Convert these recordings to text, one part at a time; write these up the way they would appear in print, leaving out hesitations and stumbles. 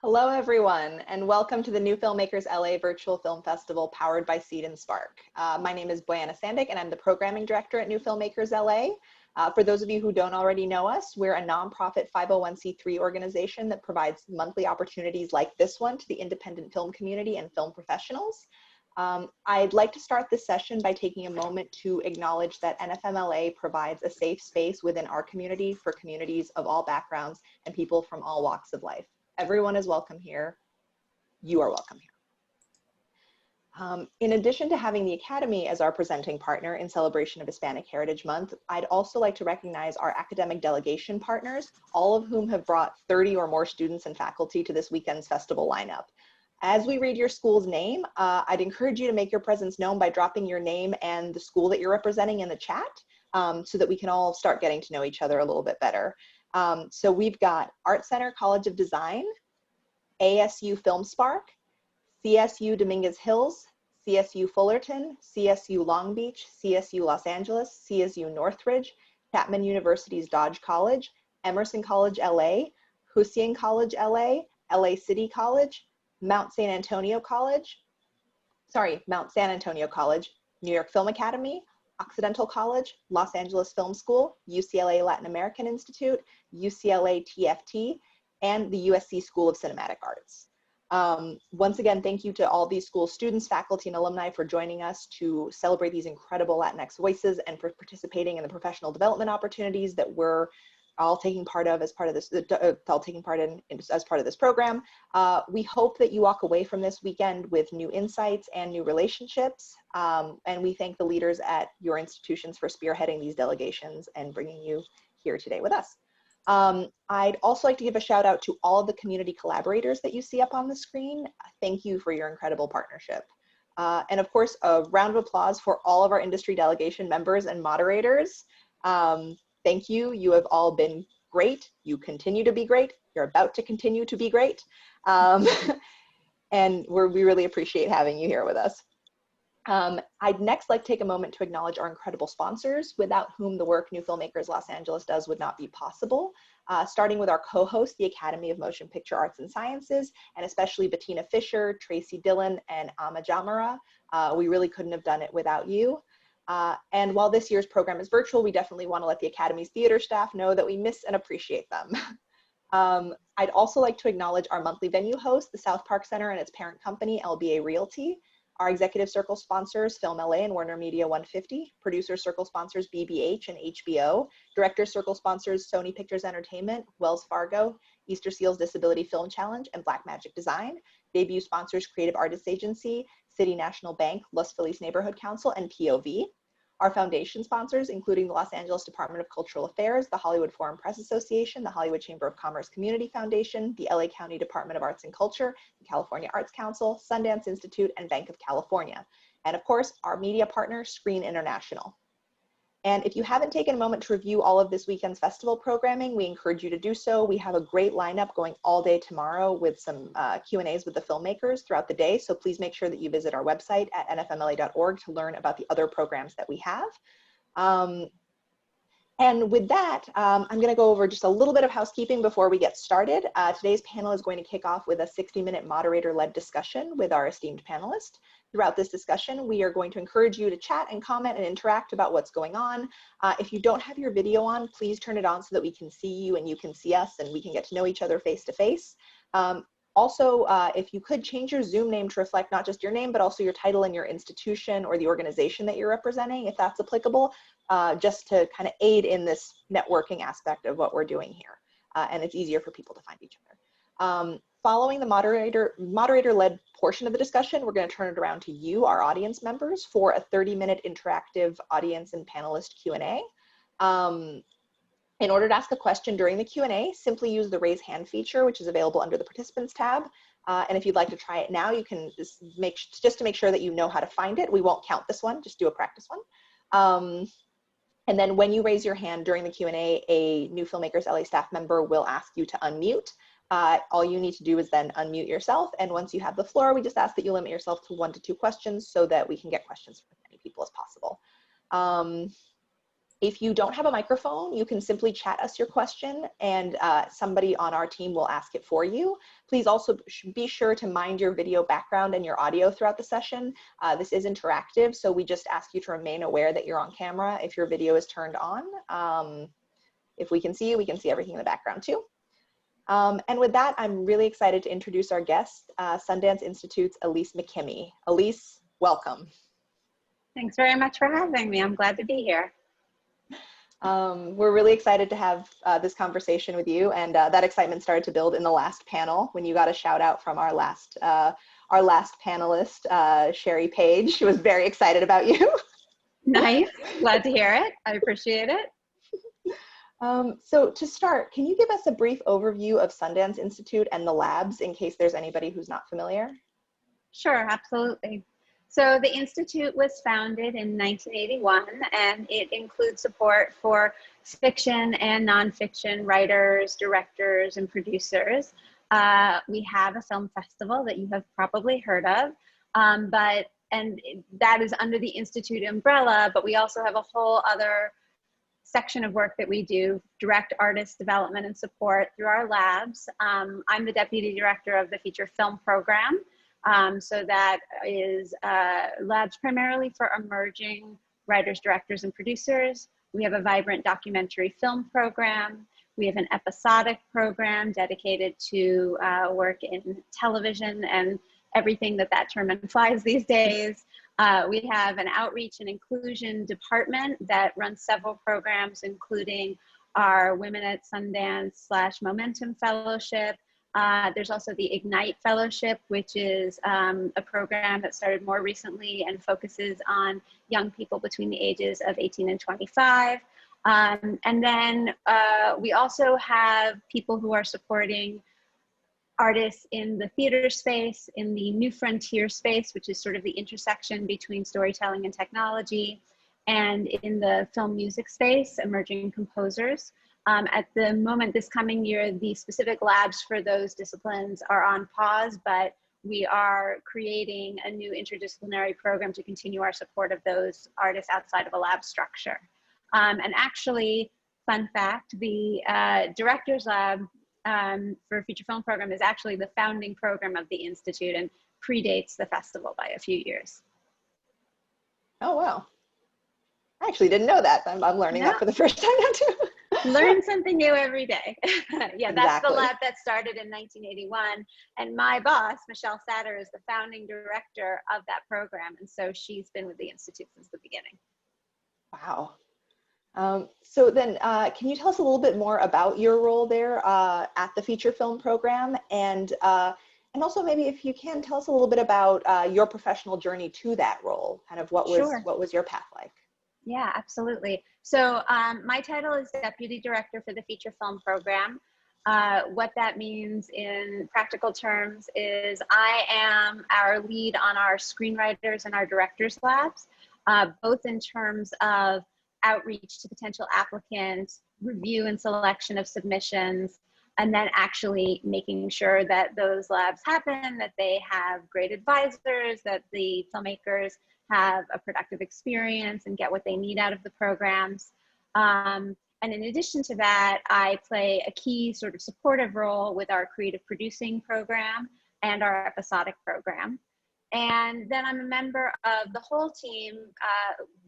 Hello, everyone, and welcome to the New Filmmakers LA Virtual Film Festival powered by Seed and Spark. My name is Boyana Sandik, and I'm the Programming Director at New Filmmakers LA. For those of you who don't already know us, we're a nonprofit 501c3 organization that provides monthly opportunities like this one to the independent film community and film professionals. I'd like to start this session by taking a moment to acknowledge that NFMLA provides a safe space within our community for communities of all backgrounds and people from all walks of life. Everyone is welcome here. You are welcome here. In addition to having the Academy as our presenting partner in celebration of Hispanic Heritage Month, I'd also like to recognize our academic delegation partners, all of whom have brought 30 or more students and faculty to this weekend's festival lineup. As we read your school's name, I'd encourage you to make your presence known by dropping your name and the school that you're representing in the chat so that we can all start getting to know each other a little bit better. So we've got Art Center College of Design, ASU Film Spark, CSU Dominguez Hills, CSU Fullerton, CSU Long Beach, CSU Los Angeles, CSU Northridge, Chapman University's Dodge College, Emerson College LA, Hussein College LA, LA City College, Mount San Antonio College, New York Film Academy, Occidental College, Los Angeles Film School, UCLA Latin American Institute, UCLA TFT, and the USC School of Cinematic Arts. Once again, thank you to all these school students, faculty, and alumni for joining us to celebrate these incredible Latinx voices and for participating in the professional development opportunities that we're all taking part of as part of this, as part of this program. We hope that you walk away from this weekend with new insights and new relationships. And we thank the leaders at your institutions for spearheading these delegations and bringing you here today with us. I'd also like to give a shout out to all of the community collaborators that you see up on the screen. Thank you for your incredible partnership. And of course, a round of applause for all of our industry delegation members and moderators. Thank you. You have all been great. You continue to be great. You're about to continue to be great. And we really appreciate having you here with us. I'd next like to take a moment to acknowledge our incredible sponsors, without whom the work New Filmmakers Los Angeles does would not be possible. Starting with our co-host, the Academy of Motion Picture Arts and Sciences, and especially Bettina Fisher, Tracy Dillon, and Ama Jamara. We really couldn't have done it without you. And while this year's program is virtual, we definitely want to let the Academy's theater staff know that we miss and appreciate them. I'd also like to acknowledge our monthly venue host, the South Park Center and its parent company, LBA Realty, our executive circle sponsors, FilmLA and Warner Media 150, producer circle sponsors, BBH and HBO, director circle sponsors, Sony Pictures Entertainment, Wells Fargo, Easter Seals Disability Film Challenge, and Blackmagic Design, debut sponsors, Creative Artists Agency, City National Bank, Los Feliz Neighborhood Council, and POV. Our foundation sponsors, including the Los Angeles Department of Cultural Affairs, the Hollywood Foreign Press Association, the Hollywood Chamber of Commerce Community Foundation, the LA County Department of Arts and Culture, the California Arts Council, Sundance Institute, and Bank of California. And of course, our media partner, Screen International. And if you haven't taken a moment to review all of this weekend's festival programming, we encourage you to do so. We have a great lineup going all day tomorrow with some Q&As with the filmmakers throughout the day. So please make sure that you visit our website at nfmla.org to learn about the other programs that we have. And with that, I'm going to go over just a little bit of housekeeping before we get started. Today's panel is going to kick off with a 60-minute moderator-led discussion with our esteemed panelists. Throughout this discussion, we are going to encourage you to chat and comment and interact about what's going on. If you don't have your video on, please turn it on so that we can see you and you can see us and we can get to know each other face to face. Also, if you could change your Zoom name to reflect not just your name, but also your title and your institution or the organization that you're representing, if that's applicable, just to kind of aid in this networking aspect of what we're doing here. And it's easier for people to find each other. Following the moderator-led portion of the discussion, we're going to turn it around to you, our audience members, for a 30-minute interactive audience and panelist Q&A. In order to ask a question during the Q&A, simply use the raise hand feature, which is available under the participants tab. And if you'd like to try it now, you can just to make sure that you know how to find it. We won't count this one, just do a practice one. And then when you raise your hand during the Q&A, a New Filmmakers LA staff member will ask you to unmute. All you need to do is then unmute yourself. And once you have the floor, we just ask that you limit yourself to 1 to 2 questions so that we can get questions from as many people as possible. If you don't have a microphone, you can simply chat us your question and somebody on our team will ask it for you. Please also be sure to mind your video background and your audio throughout the session. This is interactive, so we just ask you to remain aware that you're on camera if your video is turned on. If we can see you, we can see everything in the background too. And with that, I'm really excited to introduce our guest, Sundance Institute's Elise McKimmey. Elise, welcome. Thanks very much for having me. I'm glad to be here. We're really excited to have this conversation with you, and that excitement started to build in the last panel when you got a shout out from our last panelist, Sherry Page. She was very excited about you. Nice, glad to hear it. I appreciate it. So to start, can you give us a brief overview of Sundance Institute and the labs in case there's anybody who's not familiar? Sure, absolutely. So the Institute was founded in 1981, and it includes support for fiction and nonfiction writers, directors, and producers. We have a film festival that you have probably heard of, and that is under the Institute umbrella, but we also have a whole other section of work that we do, direct artist development and support through our labs. I'm the Deputy Director of the Feature Film Program. So that is labs primarily for emerging writers, directors, and producers. We have a vibrant documentary film program. We have an episodic program dedicated to work in television and everything that term implies these days. We have an outreach and inclusion department that runs several programs, including our Women at Sundance / Momentum Fellowship. There's also the Ignite Fellowship, which is a program that started more recently and focuses on young people between the ages of 18 and 25. And then we also have people who are supporting artists in the theater space, in the New Frontier space, which is sort of the intersection between storytelling and technology, and in the film music space, emerging composers. At the moment this coming year, the specific labs for those disciplines are on pause, but we are creating a new interdisciplinary program to continue our support of those artists outside of a lab structure. And actually, fun fact, the Director's Lab for Feature Film Program is actually the founding program of the Institute and predates the festival by a few years. Oh, wow. I actually didn't know that. I'm learning that for the first time now too. Learn something new every day. Yeah, that's exactly. The lab that started in 1981. And my boss, Michelle Satter, is the founding director of that program. And so she's been with the Institute since the beginning. Wow. So then can you tell us a little bit more about your role there at the Feature Film Program? And also maybe if you can tell us a little bit about your professional journey to that role, kind of what was your path like? Yeah, absolutely. So my title is Deputy Director for the Feature Film Program. What that means in practical terms is I am our lead on our screenwriters and our directors labs, both in terms of outreach to potential applicants, review and selection of submissions, and then actually making sure that those labs happen, that they have great advisors, that the filmmakers have a productive experience and get what they need out of the programs. And in addition to that, I play a key sort of supportive role with our creative producing program and our episodic program. And then I'm a member of the whole team,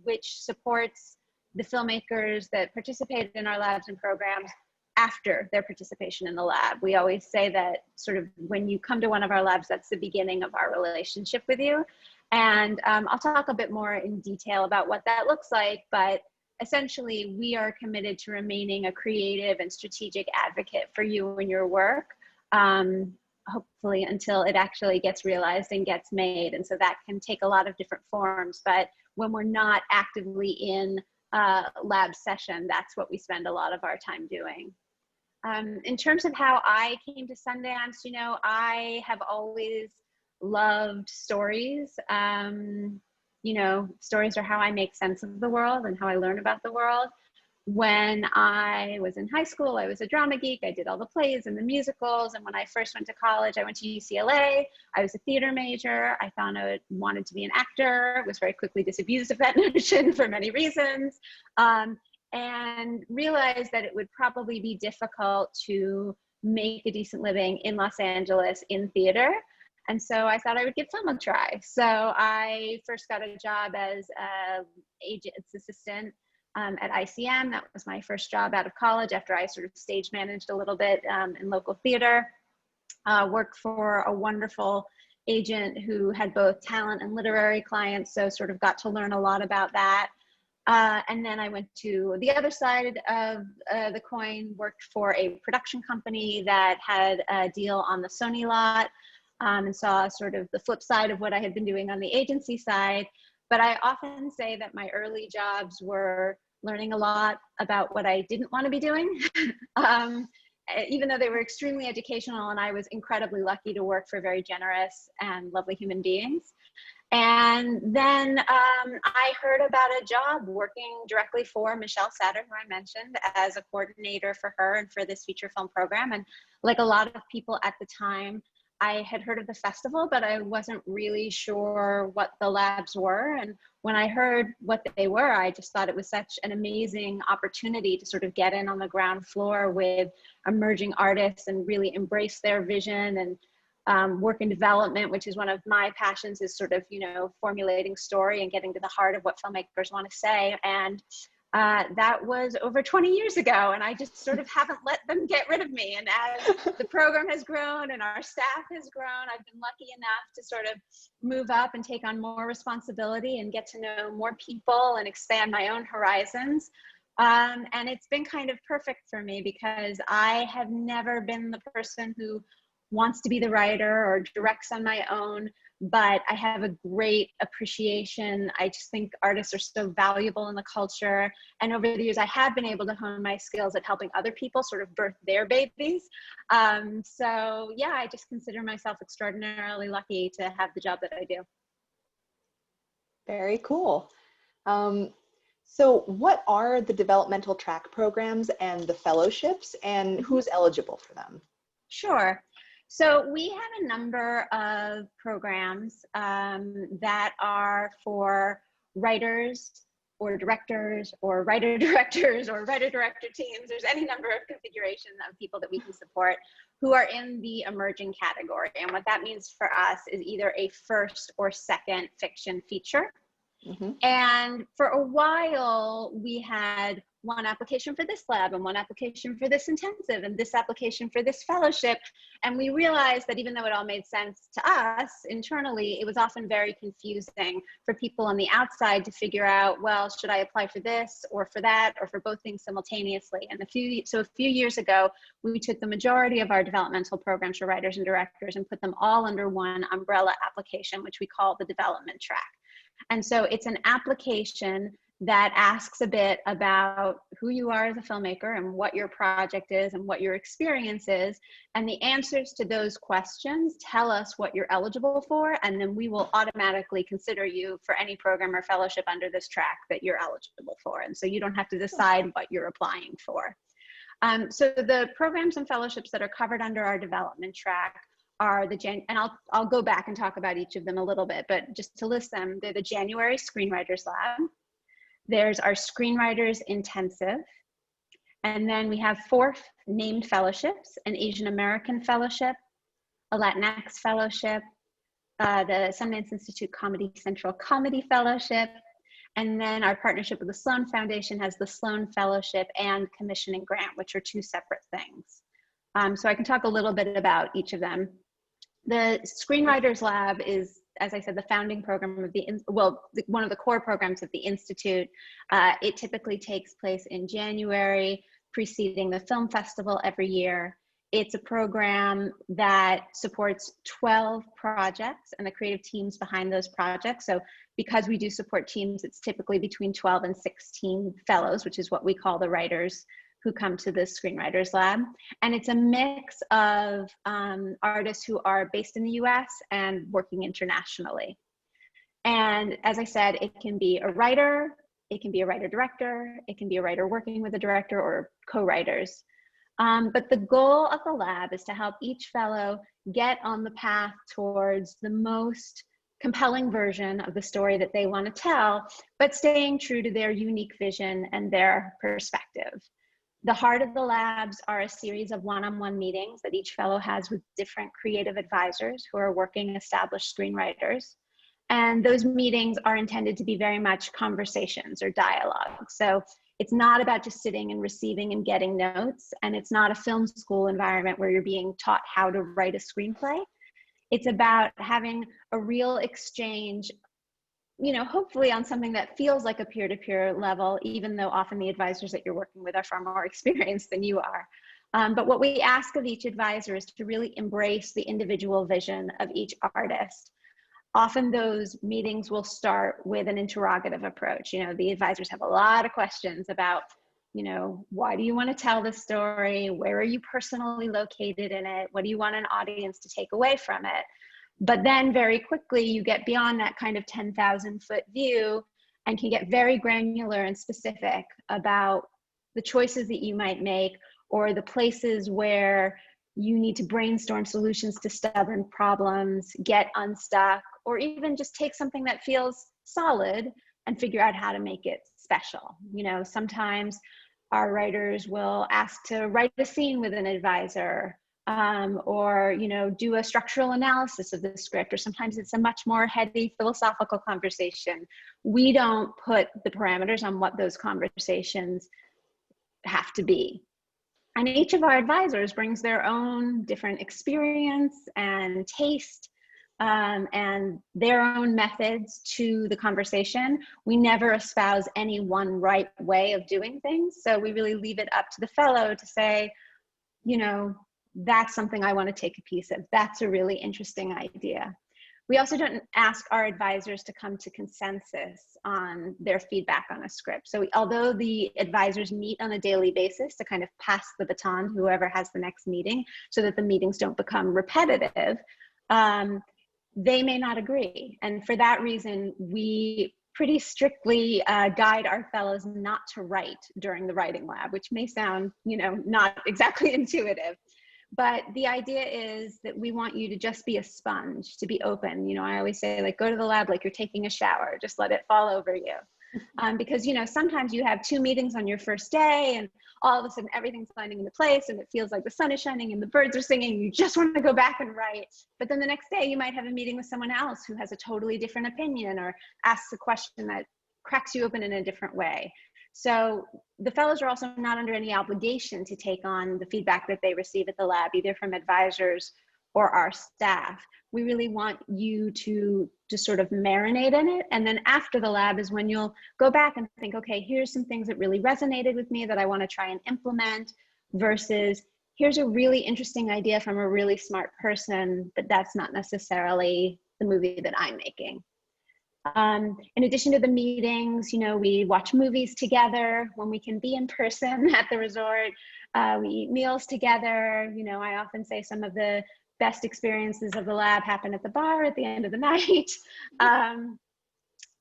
which supports the filmmakers that participate in our labs and programs after their participation in the lab. We always say that sort of when you come to one of our labs, that's the beginning of our relationship with you. And I'll talk a bit more in detail about what that looks like, but essentially we are committed to remaining a creative and strategic advocate for you and your work, hopefully until it actually gets realized and gets made. And so that can take a lot of different forms, but when we're not actively in lab session, that's what we spend a lot of our time doing. In terms of how I came to Sundance, you know, I have always loved stories. You know, stories are how I make sense of the world and how I learn about the world. When I was in high school, I was a drama geek. I did all the plays and the musicals. And when I first went to college, I went to UCLA. I was a theater major. I thought I wanted to be an actor. Was very quickly disabused of that notion for many reasons. and realized that it would probably be difficult to make a decent living in Los Angeles in theater. And so I thought I would give film a try. So I first got a job as an agent's assistant at ICM. That was my first job out of college after I sort of stage managed a little bit in local theater. Worked for a wonderful agent who had both talent and literary clients, so sort of got to learn a lot about that. And then I went to the other side of the coin, worked for a production company that had a deal on the Sony lot, and saw sort of the flip side of what I had been doing on the agency side. But I often say that my early jobs were learning a lot about what I didn't want to be doing, even though they were extremely educational, and I was incredibly lucky to work for very generous and lovely human beings. And then I heard about a job working directly for Michelle Satter, who I mentioned, as a coordinator for her and for this feature film program. And like a lot of people at the time, I had heard of the festival, but I wasn't really sure what the labs were. And when I heard what they were, I just thought it was such an amazing opportunity to sort of get in on the ground floor with emerging artists and really embrace their vision, and work in development, which is one of my passions, is sort of, you know, formulating story and getting to the heart of what filmmakers want to say. And that was over 20 years ago, and I just sort of haven't let them get rid of me. And as the program has grown and our staff has grown, I've been lucky enough to sort of move up and take on more responsibility and get to know more people and expand my own horizons. And it's been kind of perfect for me, because I have never been the person who wants to be the writer or directs on my own, but I have a great appreciation. I just think artists are so valuable in the culture. And over the years, I have been able to hone my skills at helping other people sort of birth their babies. So yeah, I just consider myself extraordinarily lucky to have the job that I do. Very cool. So what are the developmental track programs and the fellowships, and who's eligible for them? Sure. So we have a number of programs that are for writers or directors or writer-directors or writer-director teams. There's any number of configurations of people that we can support who are in the emerging category. And what that means for us is either a first or second fiction feature. Mm-hmm. And for a while, we had one application for this lab and one application for this intensive and this application for this fellowship. And we realized that even though it all made sense to us internally, it was often very confusing for people on the outside to figure out, well, should I apply for this or for that or for both things simultaneously? And a few years ago, we took the majority of our developmental programs for writers and directors and put them all under one umbrella application, which we call the development track. And so it's an application that asks a bit about who you are as a filmmaker and what your project is and what your experience is. And the answers to those questions tell us what you're eligible for, and then we will automatically consider you for any program or fellowship under this track that you're eligible for. And so you don't have to decide what you're applying for. So the programs and fellowships that are covered under our development track are and I'll go back and talk about each of them a little bit, but just to list them, they're the January Screenwriters Lab. There's our Screenwriters Intensive. And then we have 4 named fellowships: an Asian American Fellowship, a Latinx Fellowship, the Sundance Institute Comedy Central Comedy Fellowship, and then our partnership with the Sloan Foundation has the Sloan Fellowship and Commissioning Grant, which are 2 separate things. So I can talk a little bit about each of them. The Screenwriters Lab is, as I said, the founding program of one of the core programs of the Institute. It typically takes place in January, preceding the film festival every year. It's a program that supports 12 projects and the creative teams behind those projects. So because we do support teams, it's typically between 12 and 16 fellows, which is what we call the writers who come to the Screenwriters Lab. And it's a mix of artists who are based in the US and working internationally. And as I said, it can be a writer, it can be a writer-director, it can be a writer working with a director or co-writers. But the goal of the lab is to help each fellow get on the path towards the most compelling version of the story that they want to tell, but staying true to their unique vision and their perspective. The heart of the labs are a series of one-on-one meetings that each fellow has with different creative advisors who are working established screenwriters. And those meetings are intended to be very much conversations or dialogue. So it's not about just sitting and receiving and getting notes, and it's not a film school environment where you're being taught how to write a screenplay. It's about having a real exchange, you know, hopefully on something that feels like a peer-to-peer level, even though often the advisors that you're working with are far more experienced than you are. But what we ask of each advisor is to really embrace the individual vision of each artist. Often those meetings will start with an interrogative approach. You know, the advisors have a lot of questions about, you know, why do you want to tell this story? Where are you personally located in it? What do you want an audience to take away from it? But then very quickly you get beyond that kind of 10,000-foot view and can get very granular and specific about the choices that you might make, or the places where you need to brainstorm solutions to stubborn problems, get unstuck, or even just take something that feels solid and figure out how to make it special. You know, sometimes our writers will ask to write a scene with an advisor, or, you know, do a structural analysis of the script, or sometimes it's a much more heady philosophical conversation. We don't put the parameters on what those conversations have to be. And each of our advisors brings their own different experience and taste, and their own methods to the conversation. We never espouse any one right way of doing things. So we really leave it up to the fellow to say, you know, that's something I want to take a piece of. That's a really interesting idea. We also don't ask our advisors to come to consensus on their feedback on a script. So although the advisors meet on a daily basis to kind of pass the baton to whoever has the next meeting so that the meetings don't become repetitive, they may not agree. And for that reason, we pretty strictly guide our fellows not to write during the writing lab, which may sound, you know, not exactly intuitive. But the idea is that we want you to just be a sponge, to be open. You know, I always say, like, go to the lab like you're taking a shower, just let it fall over you. Because, you know, sometimes you have 2 meetings on your first day and all of a sudden everything's landing into place and it feels like the sun is shining and the birds are singing. You just want to go back and write. But then the next day you might have a meeting with someone else who has a totally different opinion or asks a question that cracks you open in a different way. So the fellows are also not under any obligation to take on the feedback that they receive at the lab, either from advisors or our staff. We really want you to just sort of marinate in it. And then after the lab is when you'll go back and think, okay, here's some things that really resonated with me that I want to try and implement, versus here's a really interesting idea from a really smart person, but that's not necessarily the movie that I'm making. In addition to the meetings, you know, we watch movies together when we can be in person at the resort. We eat meals together. You know, I often say some of the best experiences of the lab happen at the bar at the end of the night.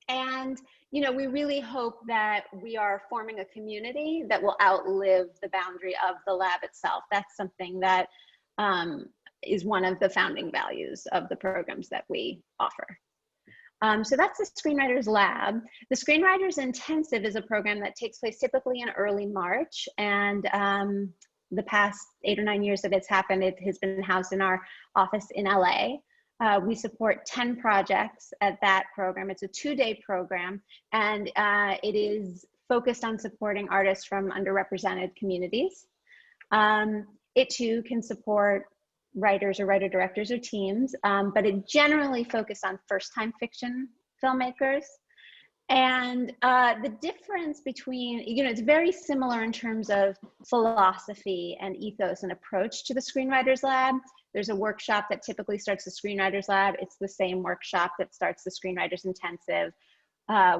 And, you know, we really hope that we are forming a community that will outlive the boundary of the lab itself. That's something that is one of the founding values of the programs that we offer. So that's the Screenwriters Lab. The Screenwriters Intensive is a program that takes place typically in early March, and the past 8 or 9 years that it's happened, it has been housed in our office in LA. We support 10 projects at that program. It's a 2-day program, and it is focused on supporting artists from underrepresented communities. It too can support writers or writer-directors or teams, but it generally focused on first-time fiction filmmakers. And the difference between, you know, it's very similar in terms of philosophy and ethos and approach to the Screenwriters Lab. There's a workshop that typically starts the Screenwriters Lab. It's the same workshop that starts the Screenwriters Intensive.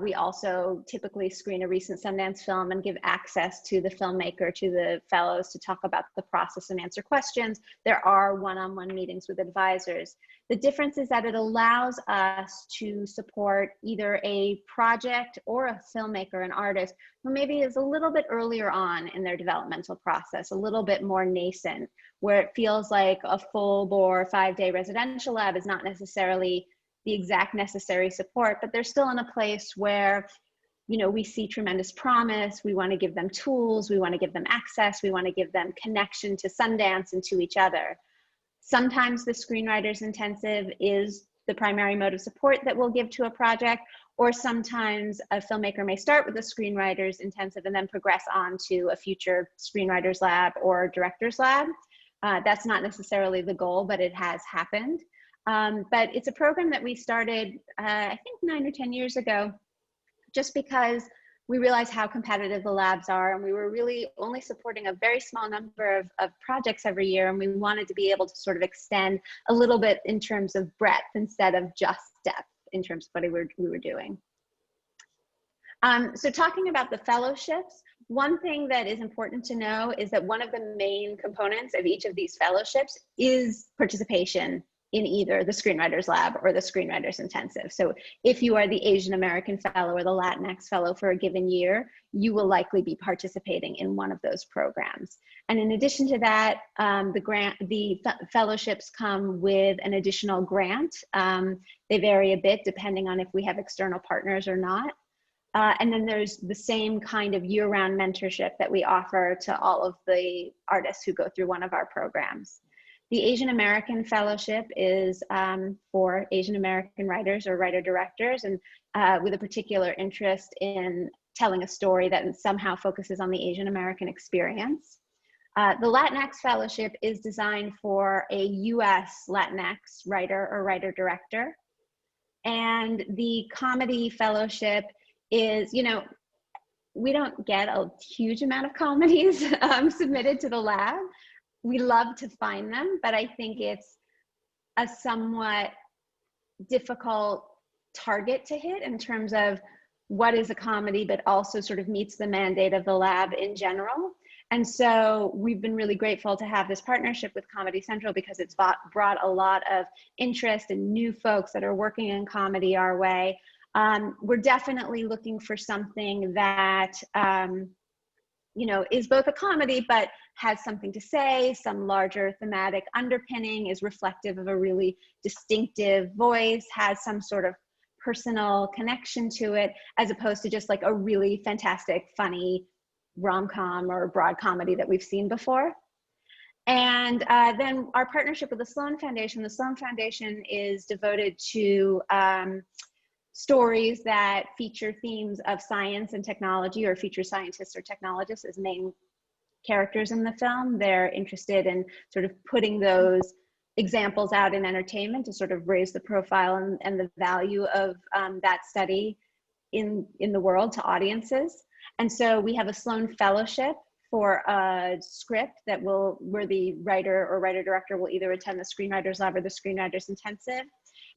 We also typically screen a recent Sundance film and give access to the filmmaker, to the fellows, to talk about the process and answer questions. There are one-on-one meetings with advisors. The difference is that it allows us to support either a project or a filmmaker, an artist, who maybe is a little bit earlier on in their developmental process, a little bit more nascent, where it feels like a full-bore 5-day residential lab is not necessarily the exact necessary support, but they're still in a place where, you know, we see tremendous promise. We want to give them tools. We want to give them access. We want to give them connection to Sundance and to each other. Sometimes the Screenwriters Intensive is the primary mode of support that we'll give to a project, or sometimes a filmmaker may start with a Screenwriters Intensive and then progress on to a future Screenwriters Lab or Directors Lab. That's not necessarily the goal, but it has happened. But it's a program that we started, I think 9 or 10 years ago, just because we realized how competitive the labs are, and we were really only supporting a very small number of projects every year, and we wanted to be able to sort of extend a little bit in terms of breadth instead of just depth in terms of what we were doing. So talking about the fellowships, one thing that is important to know is that one of the main components of each of these fellowships is participation in either the Screenwriters Lab or the Screenwriters Intensive. So if you are the Asian American Fellow or the Latinx Fellow for a given year, you will likely be participating in one of those programs. And in addition to that, the fellowships come with an additional grant. They vary a bit depending on if we have external partners or not. And then there's the same kind of year-round mentorship that we offer to all of the artists who go through one of our programs. The Asian American Fellowship is for Asian American writers or writer-directors, and with a particular interest in telling a story that somehow focuses on the Asian American experience. The Latinx Fellowship is designed for a US Latinx writer or writer-director. And the Comedy Fellowship is, you know, we don't get a huge amount of comedies submitted to the lab. We love to find them, but I think it's a somewhat difficult target to hit in terms of what is a comedy, but also sort of meets the mandate of the lab in general. And so we've been really grateful to have this partnership with Comedy Central because it's brought a lot of interest and new folks that are working in comedy our way. We're definitely looking for something that, you know, is both a comedy, but has something to say, some larger thematic underpinning, is reflective of a really distinctive voice, has some sort of personal connection to it, as opposed to just like a really fantastic, funny rom-com or broad comedy that we've seen before. And then our partnership with the Sloan Foundation. The Sloan Foundation is devoted to stories that feature themes of science and technology, or feature scientists or technologists as main characters in the film. They're interested in sort of putting those examples out in entertainment to sort of raise the profile and the value of that study in the world to audiences. And so we have a Sloan Fellowship for a script that where the writer or writer-director will either attend the Screenwriters Lab or the Screenwriters Intensive.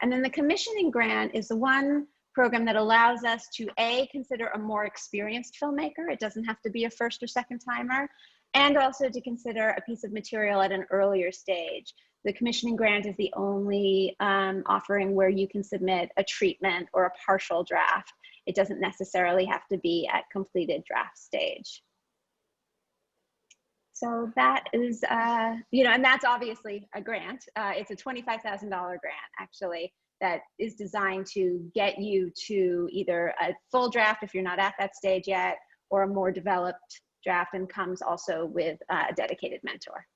And then the commissioning grant is the one program that allows us to consider a more experienced filmmaker. It doesn't have to be a first or second timer, and also to consider a piece of material at an earlier stage. The commissioning grant is the only offering where you can submit a treatment or a partial draft. It doesn't necessarily have to be at completed draft stage. So that is, you know, and that's obviously a grant. It's a $25,000 grant, actually, that is designed to get you to either a full draft if you're not at that stage yet, or a more developed draft, and comes also with a dedicated mentor.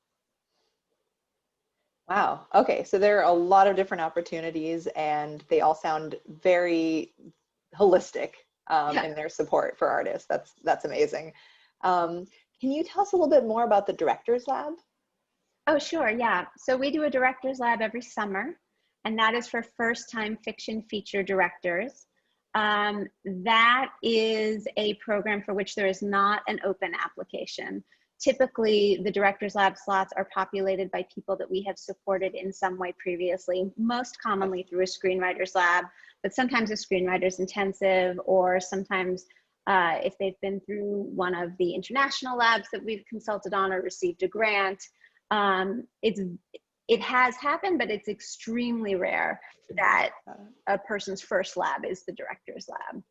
Wow. Okay. So there are a lot of different opportunities, and they all sound very holistic in their support for artists. That's amazing. Can you tell us a little bit more about the Directors Lab? Oh, sure. Yeah. So we do a Directors Lab every summer, and that is for first-time fiction feature directors. That is a program for which there is not an open application. Typically, the Directors Lab slots are populated by people that we have supported in some way previously, most commonly through a Screenwriters Lab, but sometimes a Screenwriters Intensive, or sometimes if they've been through one of the international labs that we've consulted on or received a grant. It has happened, but it's extremely rare that a person's first lab is the Directors Lab.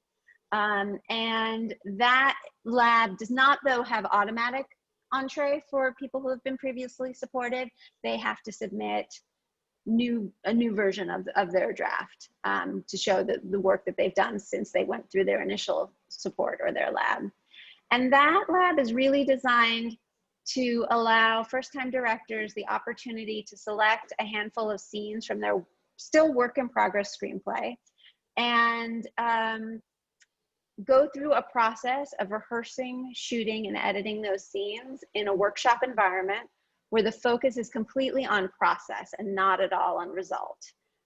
And that lab does not, though, have automatic entree for people who have been previously supported. They have to submit a new version of their draft to show the work that they've done since they went through their initial support or their lab. And that lab is really designed to allow first-time directors the opportunity to select a handful of scenes from their still work in progress screenplay and go through a process of rehearsing, shooting, and editing those scenes in a workshop environment where the focus is completely on process and not at all on result.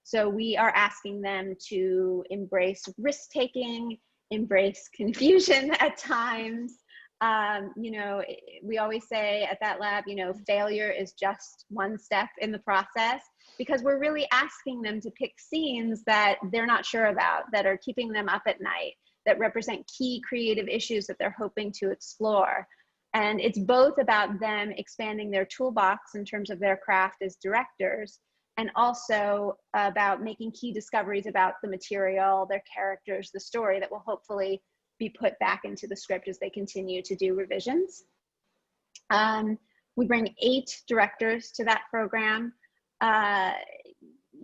So we are asking them to embrace risk-taking, embrace confusion at times. You know, we always say at that lab, you know, failure is just one step in the process, because we're really asking them to pick scenes that they're not sure about, that are keeping them up at night, that represent key creative issues that they're hoping to explore. And it's both about them expanding their toolbox in terms of their craft as directors, and also about making key discoveries about the material, their characters, the story that will hopefully be put back into the script as they continue to do revisions. We bring 8 directors to that program.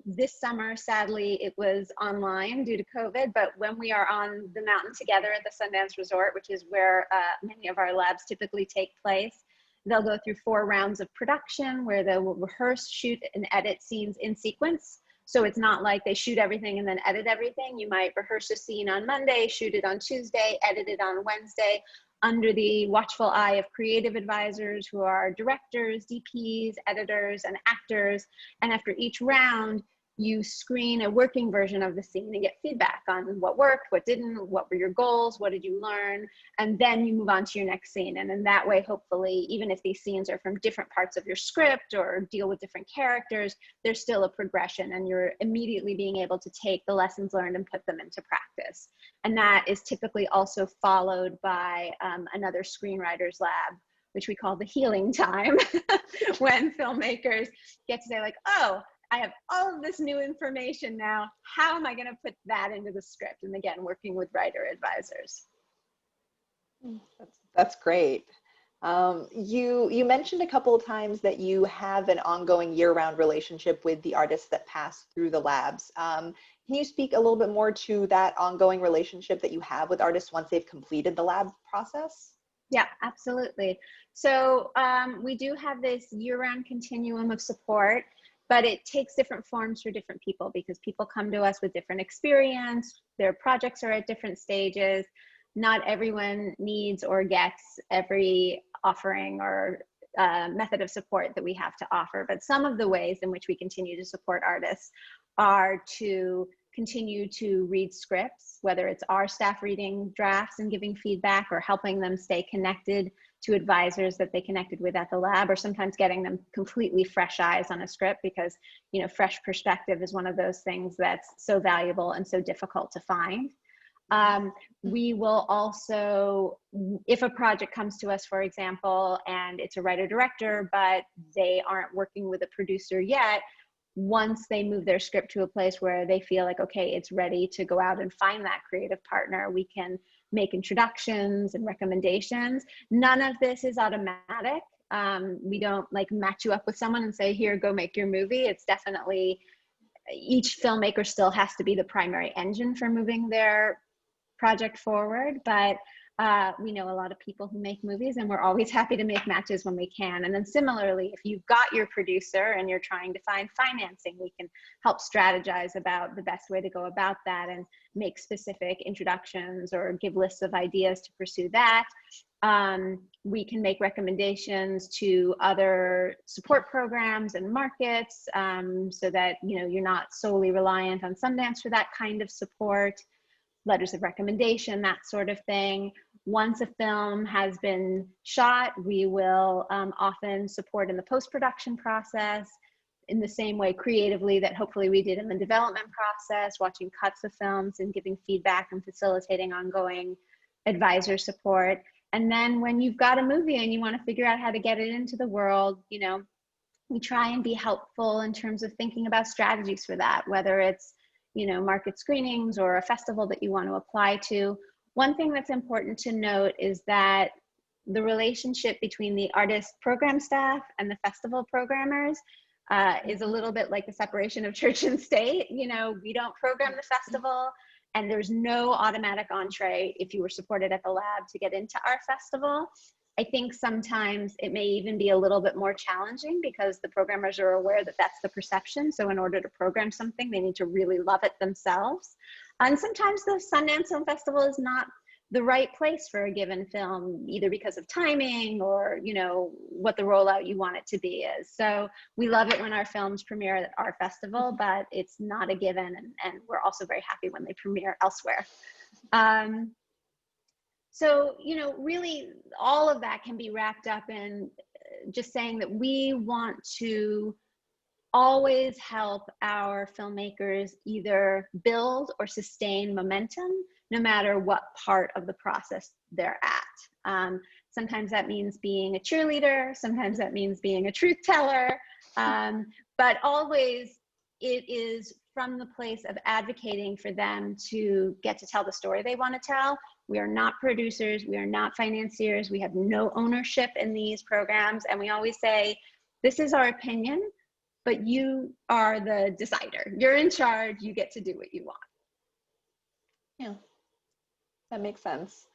This summer, sadly, it was online due to COVID, but when we are on the mountain together at the Sundance Resort, which is where many of our labs typically take place, they'll go through 4 rounds of production where they will rehearse, shoot, and edit scenes in sequence. So it's not like they shoot everything and then edit everything. You might rehearse a scene on Monday, shoot it on Tuesday, edit it on Wednesday, under the watchful eye of creative advisors who are directors, DPs, editors, and actors. And after each round, you screen a working version of the scene and get feedback on what worked, what didn't, what were your goals, what did you learn, and then you move on to your next scene. And in that way, hopefully, even if these scenes are from different parts of your script or deal with different characters, there's still a progression, and you're immediately being able to take the lessons learned and put them into practice. And that is typically also followed by another screenwriter's lab, which we call the healing time, when filmmakers get to say like, oh, I have all of this new information now. How am I going to put that into the script? And again, working with writer advisors. That's great. You mentioned a couple of times that you have an ongoing year-round relationship with the artists that pass through the labs. Can you speak a little bit more to that ongoing relationship that you have with artists once they've completed the lab process? Yeah, absolutely. So we do have this year-round continuum of support, but it takes different forms for different people because people come to us with different experience, their projects are at different stages. Not everyone needs or gets every offering or method of support that we have to offer, but some of the ways in which we continue to support artists are to continue to read scripts, whether it's our staff reading drafts and giving feedback, or helping them stay connected to advisors that they connected with at the lab, or sometimes getting them completely fresh eyes on a script, because, you know, fresh perspective is one of those things that's so valuable and so difficult to find. We will also, if a project comes to us, for example, and it's a writer-director, but they aren't working with a producer yet, once they move their script to a place where they feel like, okay, it's ready to go out and find that creative partner, we can make introductions and recommendations. None of this is automatic. We don't like match you up with someone and say, here, go make your movie. It's definitely, each filmmaker still has to be the primary engine for moving their project forward, but we know a lot of people who make movies, and we're always happy to make matches when we can. And then similarly, if you've got your producer and you're trying to find financing, we can help strategize about the best way to go about that and make specific introductions or give lists of ideas to pursue that. We can make recommendations to other support programs and markets, so that, you know, you're not solely reliant on Sundance for that kind of support. Letters of recommendation, that sort of thing. Once a film has been shot, we will often support in the post-production process in the same way creatively that hopefully we did in the development process, watching cuts of films and giving feedback and facilitating ongoing advisor support. And then when you've got a movie and you want to figure out how to get it into the world, you know, we try and be helpful in terms of thinking about strategies for that, whether it's, you know, market screenings or a festival that you want to apply to. One thing that's important to note is that the relationship between the artist program staff and the festival programmers is a little bit like the separation of church and state. You know, we don't program the festival, and there's no automatic entree if you were supported at the lab to get into our festival. I think sometimes it may even be a little bit more challenging because the programmers are aware that that's the perception. So in order to program something, they need to really love it themselves. And sometimes the Sundance Film Festival is not the right place for a given film, either because of timing or, you know, what the rollout you want it to be is. So we love it when our films premiere at our festival, but it's not a given. And we're also very happy when they premiere elsewhere. So, you know, really all of that can be wrapped up in just saying that we want to always help our filmmakers either build or sustain momentum, no matter what part of the process they're at. Sometimes that means being a cheerleader, sometimes that means being a truth teller, but always it is from the place of advocating for them to get to tell the story they want to tell. We are not producers, we are not financiers, we have no ownership in these programs, and we always say, this is our opinion, but you are the decider. You're in charge, you get to do what you want. Yeah, that makes sense.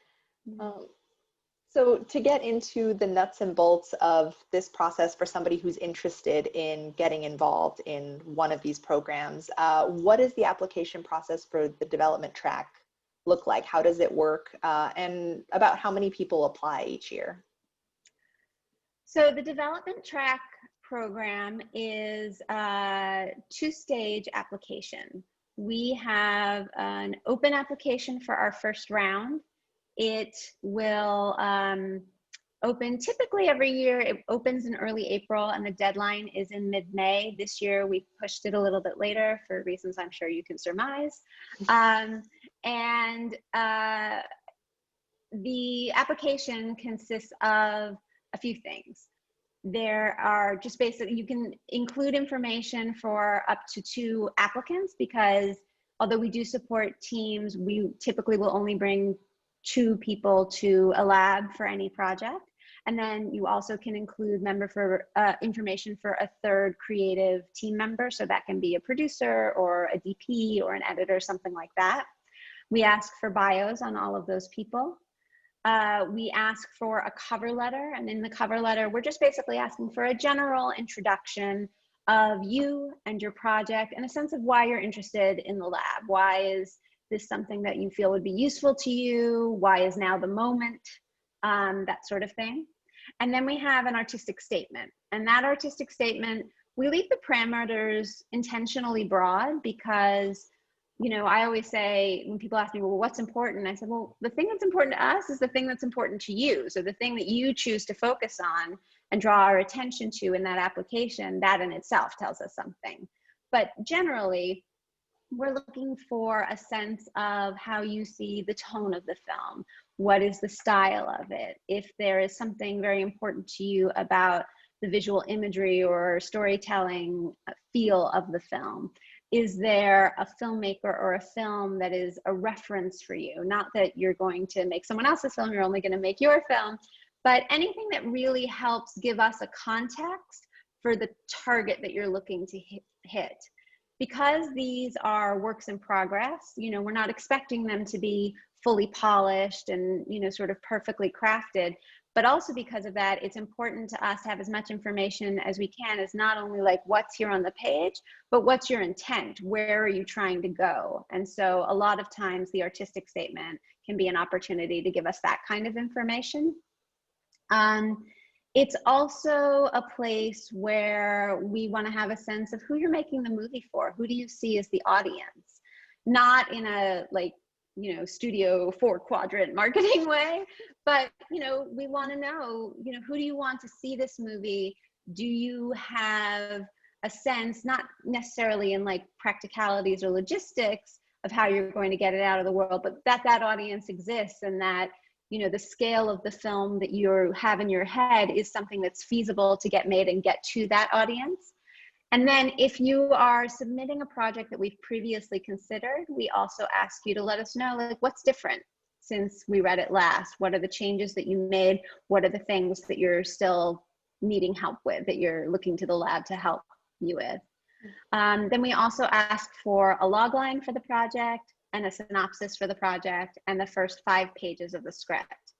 So to get into the nuts and bolts of this process for somebody who's interested in getting involved in one of these programs, what is the application process for the development track look like? How does it work? And about how many people apply each year? So the development track program is a two-stage application. We have an open application for our first round. It will open typically every year. It opens in early April and the deadline is in mid-May. This year we pushed it a little bit later for reasons I'm sure you can surmise. The application consists of a few things. There are just basically, you can include information for up to 2 applicants, because although we do support teams, we typically will only bring 2 people to a lab for any project. And then you also can include information for a 3rd creative team member. So that can be a producer or a DP or an editor, something like that. We ask for bios on all of those people. We ask for a cover letter, and in the cover letter, we're just basically asking for a general introduction of you and your project and a sense of why you're interested in the lab. Why is this something that you feel would be useful to you? Why is now the moment? That sort of thing. And then we have an artistic statement, and that artistic statement, we leave the parameters intentionally broad because, you know, I always say when people ask me, well, what's important? I said, well, the thing that's important to us is the thing that's important to you. So the thing that you choose to focus on and draw our attention to in that application, that in itself tells us something. But generally, we're looking for a sense of how you see the tone of the film. What is the style of it? If there is something very important to you about the visual imagery or storytelling feel of the film. Is there a filmmaker or a film that is a reference for you? Not that you're going to make someone else's film, you're only going to make your film, but anything that really helps give us a context for the target that you're looking to hit. Because these are works in progress, you know, we're not expecting them to be fully polished and, you know, sort of perfectly crafted. But also because of that, it's important to us to have as much information as we can, as not only like what's here on the page, but what's your intent? Where are you trying to go? And so a lot of times the artistic statement can be an opportunity to give us that kind of information. It's also a place where we want to have a sense of who you're making the movie for. Who do you see as the audience? Not in a like, you know, studio 4-quadrant marketing way, but, you know, we want to know, you know, who do you want to see this movie? Do you have a sense, not necessarily in like practicalities or logistics of how you're going to get it out of the world, but that that audience exists and that, you know, the scale of the film that you have in your head is something that's feasible to get made and get to that audience. And then if you are submitting a project that we've previously considered, we also ask you to let us know, like, what's different since we read it last? What are the changes that you made? What are the things that you're still needing help with, that you're looking to the lab to help you with. Then we also ask for a logline for the project and a synopsis for the project and the first 5 pages of the script.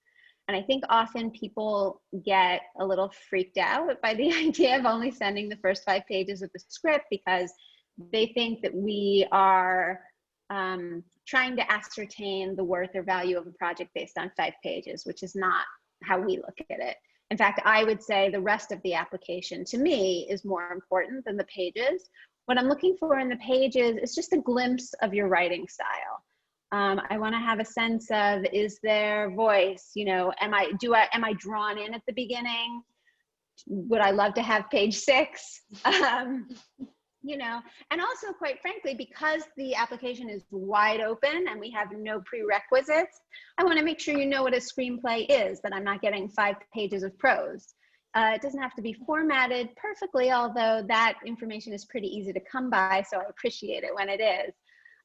And I think often people get a little freaked out by the idea of only sending the first 5 pages of the script, because they think that we are trying to ascertain the worth or value of a project based on 5 pages, which is not how we look at it. In fact, I would say the rest of the application to me is more important than the pages. What I'm looking for in the pages is just a glimpse of your writing style. I want to have a sense of, is there voice? You know, am I drawn in at the beginning? Would I love to have page 6? You know, and also, quite frankly, because the application is wide open and we have no prerequisites, I want to make sure you know what a screenplay is, that I'm not getting 5 pages of prose. It doesn't have to be formatted perfectly, although that information is pretty easy to come by, so I appreciate it when it is.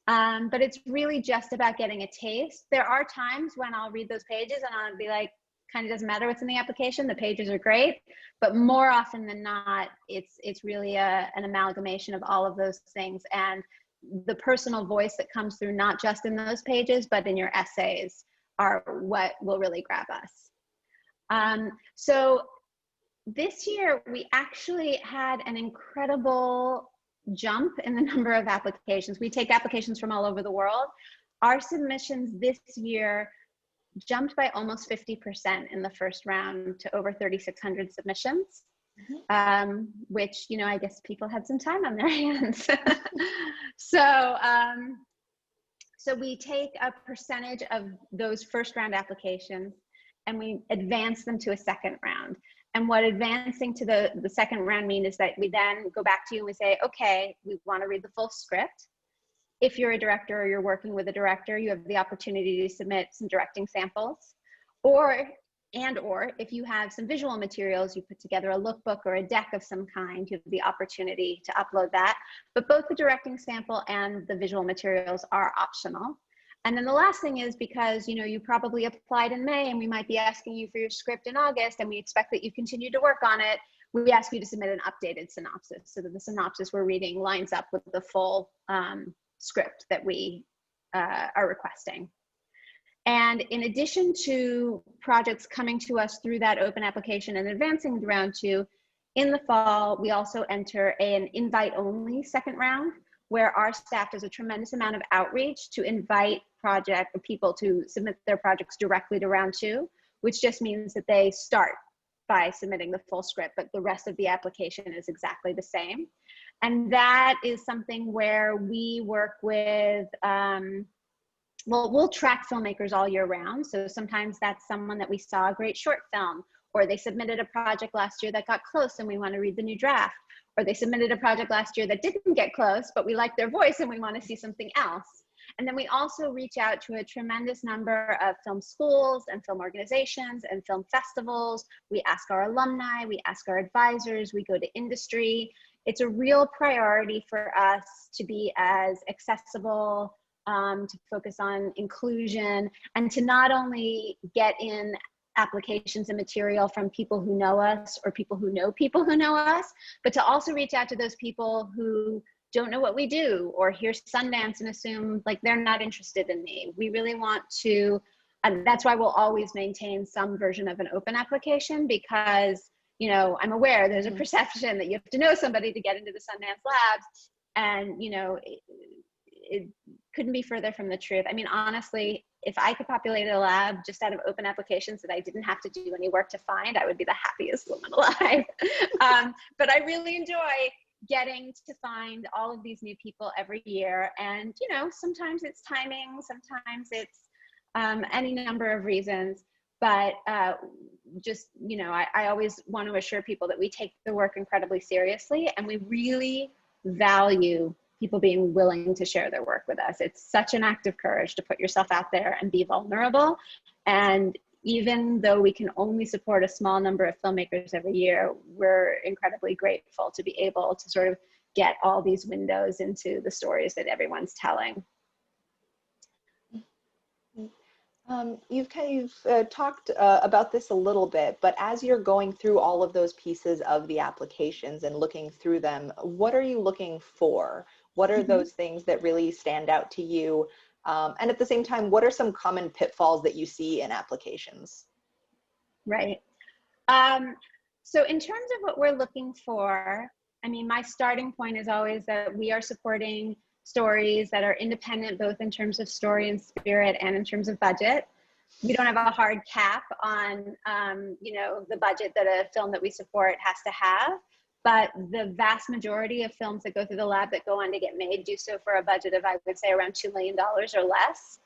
But it's really just about getting a taste. There are times when I'll read those pages and I'll be like, kind of doesn't matter what's in the application, the pages are great, but more often than not, it's really an amalgamation of all of those things, and the personal voice that comes through, not just in those pages, but in your essays, are what will really grab us. So this year, we actually had an incredible jump in the number of applications. We take applications from all over the world. Our submissions this year jumped by almost 50% in the first round to over 3,600 submissions, which, you know, I guess people had some time on their hands. So we take a percentage of those first round applications and we advance them to a second round. And what advancing to the second round means is that we then go back to you and we say, okay, we want to read the full script. If you're a director or you're working with a director, you have the opportunity to submit some directing samples, or if you have some visual materials, you put together a lookbook or a deck of some kind, you have the opportunity to upload that. But both the directing sample and the visual materials are optional. And then the last thing is, because, you know, you probably applied in May and we might be asking you for your script in August and we expect that you continue to work on it, we ask you to submit an updated synopsis so that the synopsis we're reading lines up with the full script that we are requesting. And in addition to projects coming to us through that open application and advancing to round 2, in the fall, we also enter an invite-only second round, where our staff does a tremendous amount of outreach to invite people to submit their projects directly to round 2, which just means that they start by submitting the full script, but the rest of the application is exactly the same. And that is something where we work with, we'll track filmmakers all year round. So sometimes that's someone that we saw a great short film, or they submitted a project last year that got close and we want to read the new draft, or they submitted a project last year that didn't get close, but we like their voice and we want to see something else. And then we also reach out to a tremendous number of film schools and film organizations and film festivals. We ask our alumni, we ask our advisors, we go to industry. It's a real priority for us to be as accessible, to focus on inclusion, and to not only get in applications and material from people who know us or people who know us, but to also reach out to those people who don't know what we do or hear Sundance and assume like they're not interested in me. We really want to, and that's why we'll always maintain some version of an open application, because, you know, I'm aware there's a perception that you have to know somebody to get into the Sundance labs, and, you know, it couldn't be further from the truth. I mean, honestly, if I could populate a lab just out of open applications that I didn't have to do any work to find, I would be the happiest woman alive. But I really enjoy getting to find all of these new people every year. And, you know, sometimes it's timing, sometimes it's any number of reasons. But just, you know, I always want to assure people that we take the work incredibly seriously, and we really value people being willing to share their work with us. It's such an act of courage to put yourself out there and be vulnerable. And even though we can only support a small number of filmmakers every year, we're incredibly grateful to be able to sort of get all these windows into the stories that everyone's telling. You've talked about this a little bit, but as you're going through all of those pieces of the applications and looking through them, what are you looking for? What are Mhm. those things that really stand out to you? And at the same time, what are some common pitfalls that you see in applications? Right. Um, so in terms of what we're looking for, I mean, my starting point is always that we are supporting stories that are independent, both in terms of story and spirit and in terms of budget. We don't have a hard cap on, the budget that a film that we support has to have. But the vast majority of films that go through the lab that go on to get made do so for a budget of, I would say, around $2 million or less.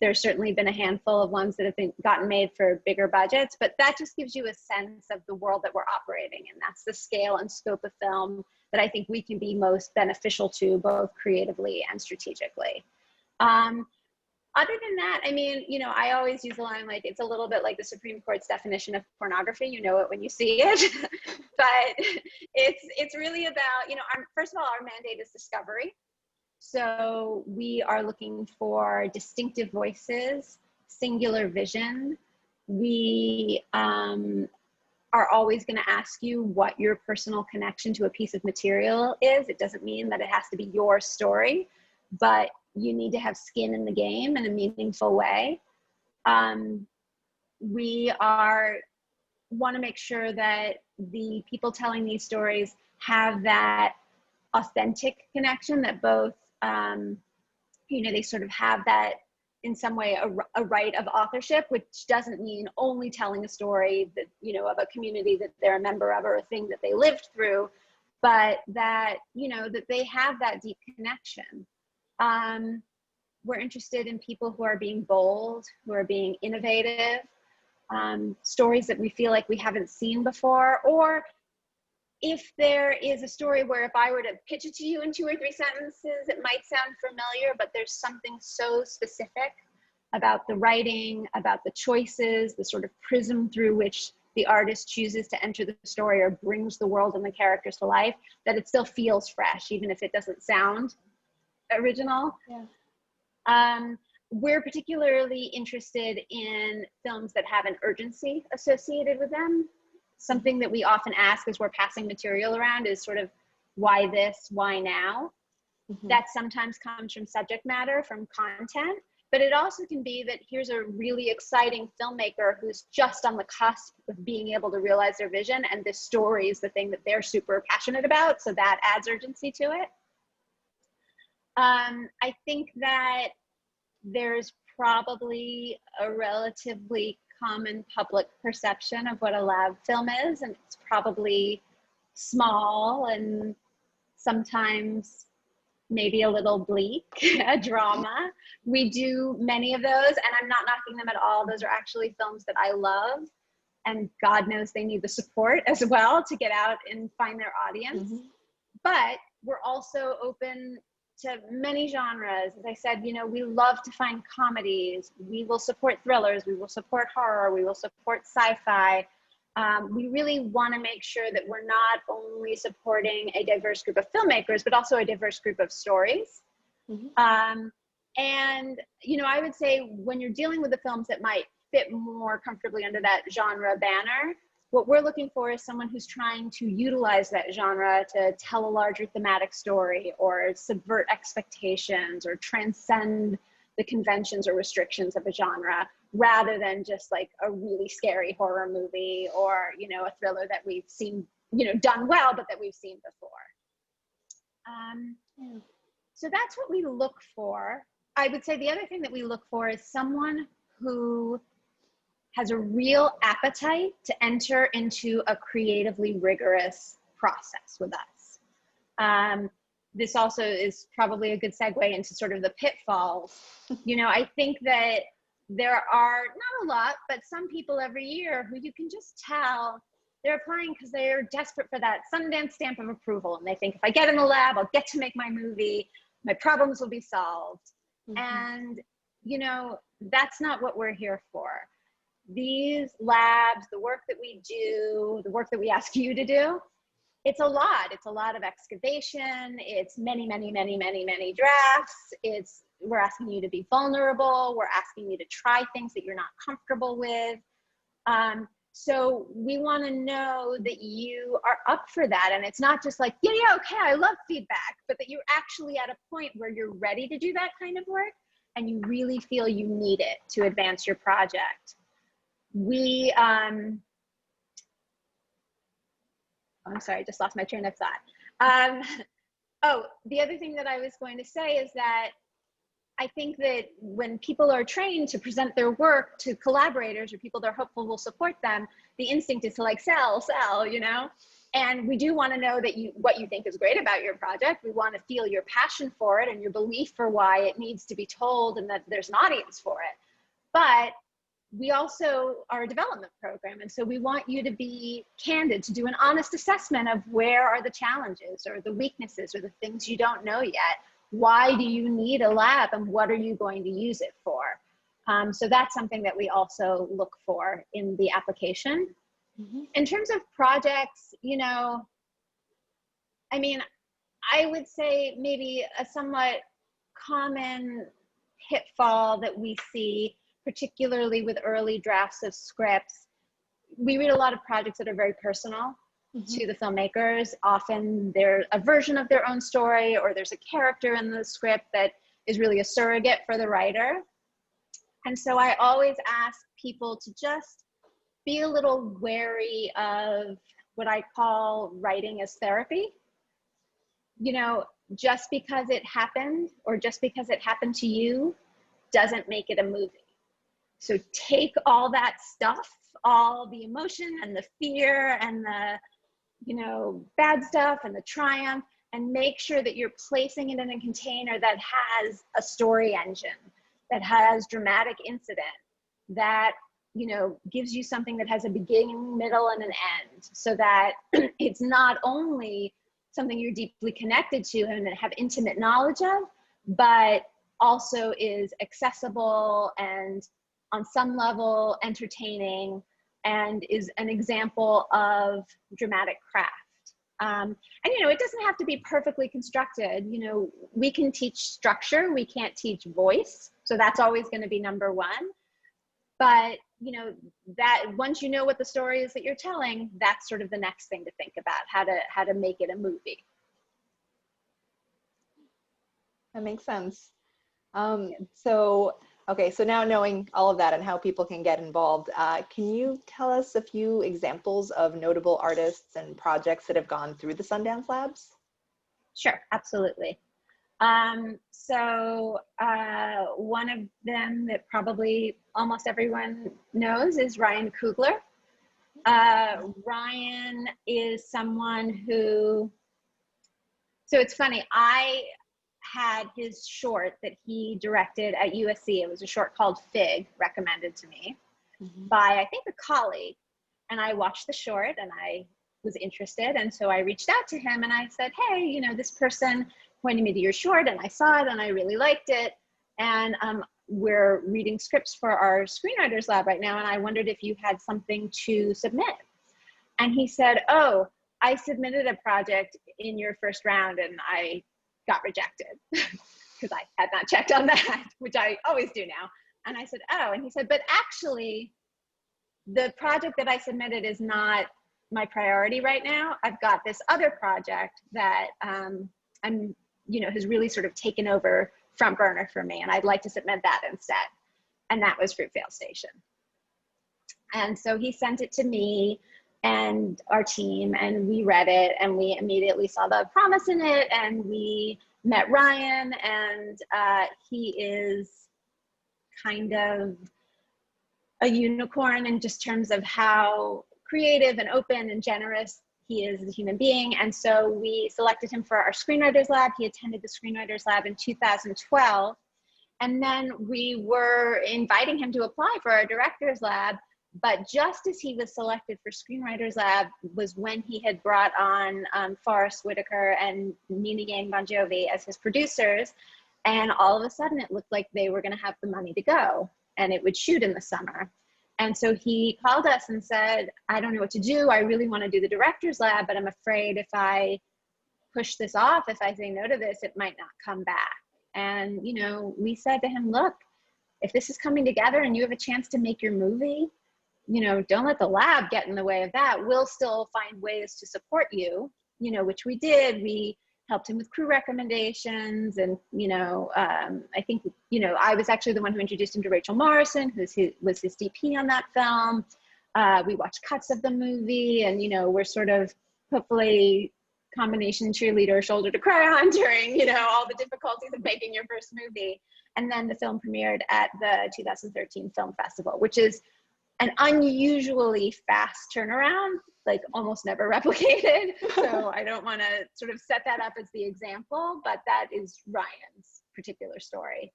There's certainly been a handful of ones that have been gotten made for bigger budgets, but that just gives you a sense of the world that we're operating in. That's the scale and scope of film that I think we can be most beneficial to, both creatively and strategically. Other than that, I mean, I always use the line, like, it's a little bit like the Supreme Court's definition of pornography. You know it when you see it. But it's really about, first of all, our mandate is discovery. So we are looking for distinctive voices, singular vision. We are always going to ask you what your personal connection to a piece of material is. It doesn't mean that it has to be your story, but you need to have skin in the game in a meaningful way. We want to make sure that the people telling these stories have that authentic connection, that both, they sort of have that in some way a right of authorship, which doesn't mean only telling a story that, of a community that they're a member of or a thing that they lived through, but that, that they have that deep connection. We're interested in people who are being bold, who are being innovative, stories that we feel like we haven't seen before, or if there is a story where if I were to pitch it to you in 2 or 3 sentences, it might sound familiar, but there's something so specific about the writing, about the choices, the sort of prism through which the artist chooses to enter the story or brings the world and the characters to life, that it still feels fresh, even if it doesn't sound original. Yeah. We're particularly interested in films that have an urgency associated with them. Something that we often ask as we're passing material around is sort of, why this, why now? Mm-hmm. That sometimes comes from subject matter, from content, but it also can be that here's a really exciting filmmaker who's just on the cusp of being able to realize their vision, and this story is the thing that they're super passionate about, so that adds urgency to it. I think that there's probably a relatively common public perception of what a lab film is, and it's probably small and sometimes maybe a little bleak, a drama. We do many of those, and I'm not knocking them at all. Those are actually films that I love, and God knows they need the support as well to get out and find their audience. Mm-hmm. But we're also open to many genres. As I said, we love to find comedies. We will support thrillers. We will support horror. We will support sci-fi. We really want to make sure that we're not only supporting a diverse group of filmmakers, but also a diverse group of stories. Mm-hmm. And, I would say when you're dealing with the films that might fit more comfortably under that genre banner, what we're looking for is someone who's trying to utilize that genre to tell a larger thematic story, or subvert expectations, or transcend the conventions or restrictions of a genre, rather than just like a really scary horror movie or, a thriller that we've seen, done well, but that we've seen before. So that's what we look for. I would say the other thing that we look for is someone who has a real appetite to enter into a creatively rigorous process with us. This also is probably a good segue into sort of the pitfalls. I think that there are not a lot, but some people every year who you can just tell they're applying because they're desperate for that Sundance stamp of approval. And they think, if I get in the lab, I'll get to make my movie, my problems will be solved. Mm-hmm. And, that's not what we're here for. These labs, the work that we do, the work that we ask you to do, it's a lot. It's a lot of excavation. It's many, many, many, many, many drafts. We're asking you to be vulnerable. We're asking you to try things that you're not comfortable with. So we want to know that you are up for that. And it's not just like, yeah, okay, I love feedback, but that you're actually at a point where you're ready to do that kind of work and you really feel you need it to advance your project. I'm sorry, I just lost my train of thought. The other thing that I was going to say is that I think that when people are trained to present their work to collaborators or people they're hopeful will support them, the instinct is to like sell, you know? And we do want to know that what you think is great about your project. We want to feel your passion for it and your belief for why it needs to be told and that there's an audience for it. But we also are a development program. And so we want you to be candid, to do an honest assessment of where are the challenges or the weaknesses or the things you don't know yet. Why do you need a lab and what are you going to use it for? So that's something that we also look for in the application. Mm-hmm. In terms of projects, you know, I mean, I would say maybe a somewhat common pitfall that we see, particularly with early drafts of scripts, we read a lot of projects that are very personal. Mm-hmm. To the filmmakers. Often they're a version of their own story, or there's a character in the script that is really a surrogate for the writer. And so I always ask people to just be a little wary of what I call writing as therapy. You know, just because it happened or just because it happened to you doesn't make it a movie. So take all that stuff, all the emotion and the fear and the, you know, bad stuff and the triumph, and make sure that you're placing it in a container that has a story engine, that has dramatic incident, that, you know, gives you something that has a beginning, middle, and an end, so that it's not only something you're deeply connected to and have intimate knowledge of, but also is accessible and on some level entertaining, and is an example of dramatic craft. And, you know, it doesn't have to be perfectly constructed. You know, we can teach structure, we can't teach voice. So that's always going to be number one. But, you know, that once you know what the story is that you're telling, that's sort of the next thing to think about, how to make it a movie. That makes sense. Okay, so now knowing all of that and how people can get involved, can you tell us a few examples of notable artists and projects that have gone through the Sundance Labs? Sure, absolutely. One of them that probably almost everyone knows is Ryan Coogler. Ryan is someone who, so it's funny, I had his short that he directed at USC. It was a short called Fig, recommended to me by, I think, a colleague. And I watched the short and I was interested. And so I reached out to him and I said, hey, you know, this person pointed me to your short and I saw it and I really liked it. And we're reading scripts for our screenwriters lab right now. And I wondered if you had something to submit. And he said, oh, I submitted a project in your first round and I got rejected because I had not checked on that, which I always do now. And I said, oh, and he said, but actually the project that I submitted is not my priority right now. I've got this other project that has really sort of taken over front burner for me, and I'd like to submit that instead. And that was Fruitvale Station. And so he sent it to me and our team, and we read it, and we immediately saw the promise in it, and we met Ryan, and he is kind of a unicorn in just terms of how creative and open and generous he is as a human being. And so we selected him for our screenwriters lab. He attended the screenwriters lab in 2012. And then we were inviting him to apply for our directors lab. But just as he was selected for Screenwriters Lab was when he had brought on Forrest Whitaker and Nina Yang Bon Jovi as his producers. And all of a sudden it looked like they were going to have the money to go and it would shoot in the summer. And so he called us and said, I don't know what to do. I really want to do the director's lab, but I'm afraid if I push this off, if I say no to this, it might not come back. And, you know, we said to him, look, if this is coming together and you have a chance to make your movie, you know, don't let the lab get in the way of that. We'll still find ways to support you, you know, which we did. We helped him with crew recommendations. And, you know, I think, you know, I was actually the one who introduced him to Rachel Morrison, who was his DP on that film. We watched cuts of the movie, and, you know, we're sort of hopefully combination cheerleader, shoulder to cry on during, you know, all the difficulties of making your first movie. And then the film premiered at the 2013 Film Festival, which is an unusually fast turnaround, like almost never replicated. So I don't want to sort of set that up as the example, but that is Ryan's particular story.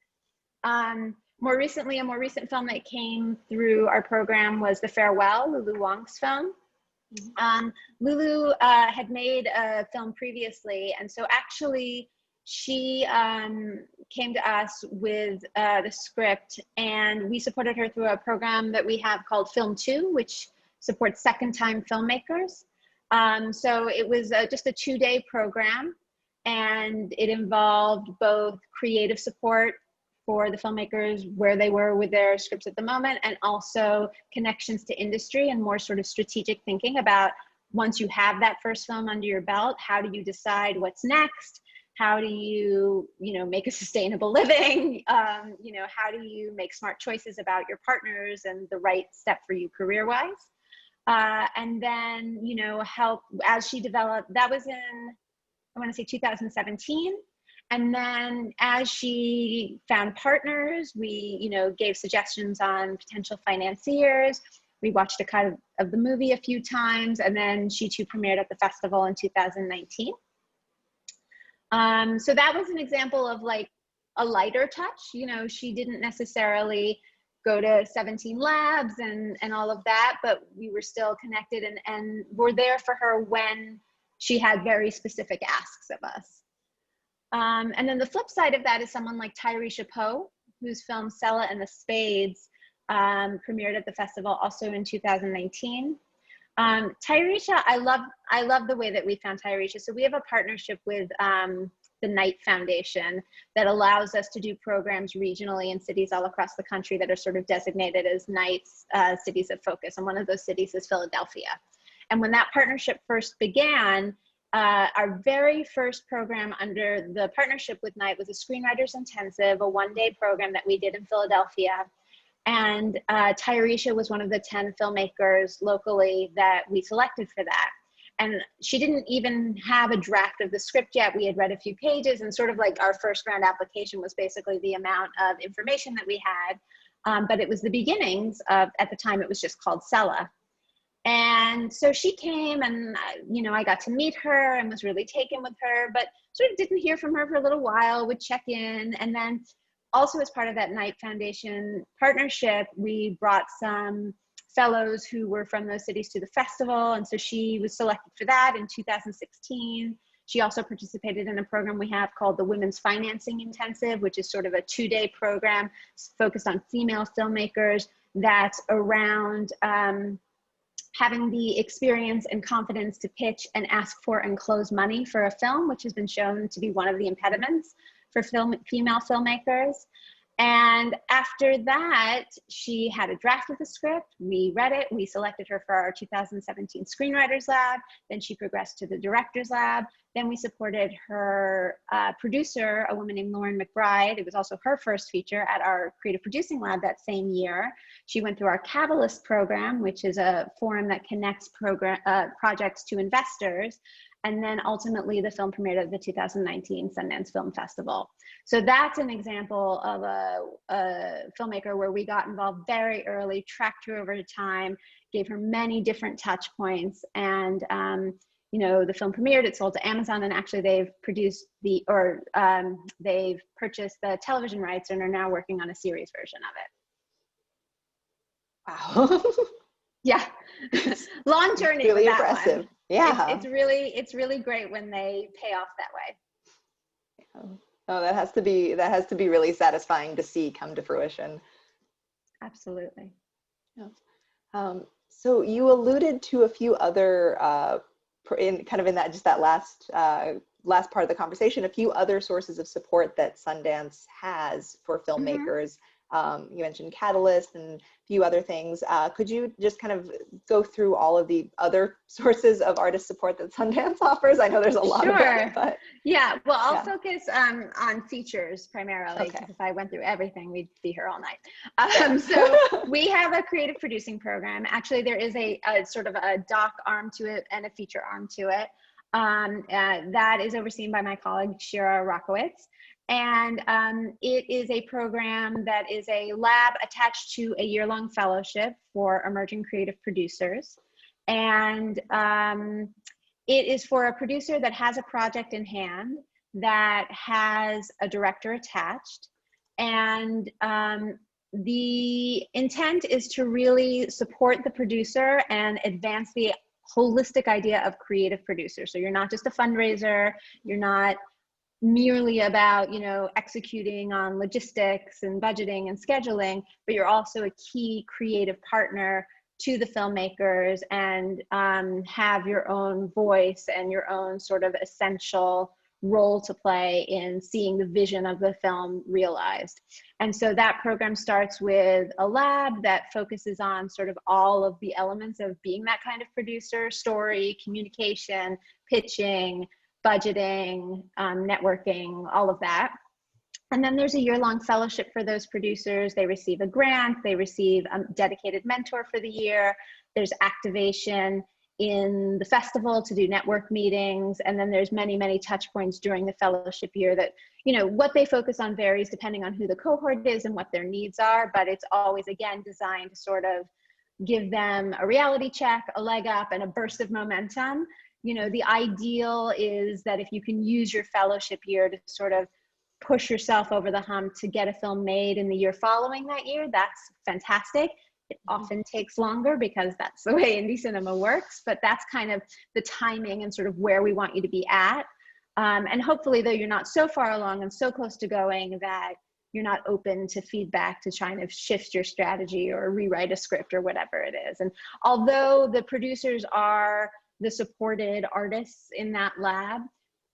More recently, a more recent film that came through our program was The Farewell, Lulu Wong's film. Lulu had made a film previously, and so actually she came to us with the script, and we supported her through a program that we have called Film 2, which supports second-time filmmakers. So it was just a 2-day program, and it involved both creative support for the filmmakers where they were with their scripts at the moment, and also connections to industry and more sort of strategic thinking about, once you have that first film under your belt, how do you decide what's next? How do you, you know, make a sustainable living? You know, how do you make smart choices about your partners and the right step for you career-wise? And then, you know, help as she developed, that was in, I want to say 2017. And then as she found partners, we, you know, gave suggestions on potential financiers. We watched a cut of the movie a few times, and then she too premiered at the festival in 2019. So that was an example of like a lighter touch. You know, she didn't necessarily go to 17 labs and all of that, but we were still connected and were there for her when she had very specific asks of us. And then the flip side of that is someone like Tyresha Poe, whose film Sella and the Spades premiered at the festival also in 2019. Tyresha, I love the way that we found Tyresha. So we have a partnership with the Knight Foundation that allows us to do programs regionally in cities all across the country that are sort of designated as Knight's cities of focus. And one of those cities is Philadelphia. And when that partnership first began, our very first program under the partnership with Knight was a Screenwriters Intensive, a 1-day program that we did in Philadelphia. And Tyresha was one of the 10 filmmakers locally that we selected for that. And she didn't even have a draft of the script yet. We had read a few pages, and sort of like our first round application was basically the amount of information that we had. But it was the beginnings of, at the time, it was just called Sella. And so she came, and, you know, I got to meet her and was really taken with her, but sort of didn't hear from her for a little while, would check in. And then also as part of that Knight Foundation partnership, we brought some fellows who were from those cities to the festival. And so she was selected for that in 2016. She also participated in a program we have called the Women's Financing Intensive, which is sort of a 2-day program focused on female filmmakers that's around having the experience and confidence to pitch and ask for and close money for a film, which has been shown to be one of the impediments for female filmmakers. And after that, she had a draft of the script. We read it. We selected her for our 2017 Screenwriters Lab. Then she progressed to the Directors Lab. Then we supported her producer, a woman named Lauren McBride. It was also her first feature at our Creative Producing Lab that same year. She went through our Catalyst program, which is a forum that connects projects to investors. And then ultimately the film premiered at the 2019 Sundance Film Festival. So that's an example of a filmmaker where we got involved very early, tracked her over time, gave her many different touch points. And, you know, the film premiered, it sold to Amazon, and actually they've produced they've purchased the television rights and are now working on a series version of it. Wow. Yeah, long journey. Really with that impressive. One. Yeah. It's really great when they pay off that way. Oh, that has to be really satisfying to see come to fruition. Absolutely. Yeah. So you alluded to a few other, in that just that last part of the conversation, a few other sources of support that Sundance has for filmmakers. You mentioned Catalyst and a few other things. Could you just kind of go through all of the other sources of artist support that Sundance offers? I know there's a lot of it, but yeah. Well, I'll focus on features primarily, because if I went through everything, we'd be here all night. So we have a creative producing program. Actually, there is a sort of a doc arm to it and a feature arm to it. That is overseen by my colleague, Shira Rockowitz. And it is a program that is a lab attached to a year-long fellowship for emerging creative producers. And it is for a producer that has a project in hand, that has a director attached. And the intent is to really support the producer and advance the holistic idea of creative producer. So you're not just a fundraiser, you're not merely about, you know, executing on logistics and budgeting and scheduling, but you're also a key creative partner to the filmmakers, and have your own voice and your own sort of essential role to play in seeing the vision of the film realized. And so that program starts with a lab that focuses on sort of all of the elements of being that kind of producer: story, communication, pitching, budgeting, networking, all of that. And then there's a year-long fellowship for those producers. They receive a grant, they receive a dedicated mentor for the year. There's activation in the festival to do network meetings. And then there's many, many touch points during the fellowship year that, you know, what they focus on varies depending on who the cohort is and what their needs are, but it's always, again, designed to sort of give them a reality check, a leg up, and a burst of momentum. You know, the ideal is that if you can use your fellowship year to sort of push yourself over the hump to get a film made in the year following that year, that's fantastic. It often takes longer because that's the way indie cinema works, but that's kind of the timing and sort of where we want you to be at. And hopefully, though, you're not so far along and so close to going that you're not open to feedback to try and shift your strategy or rewrite a script or whatever it is. And although the producers are the supported artists in that lab,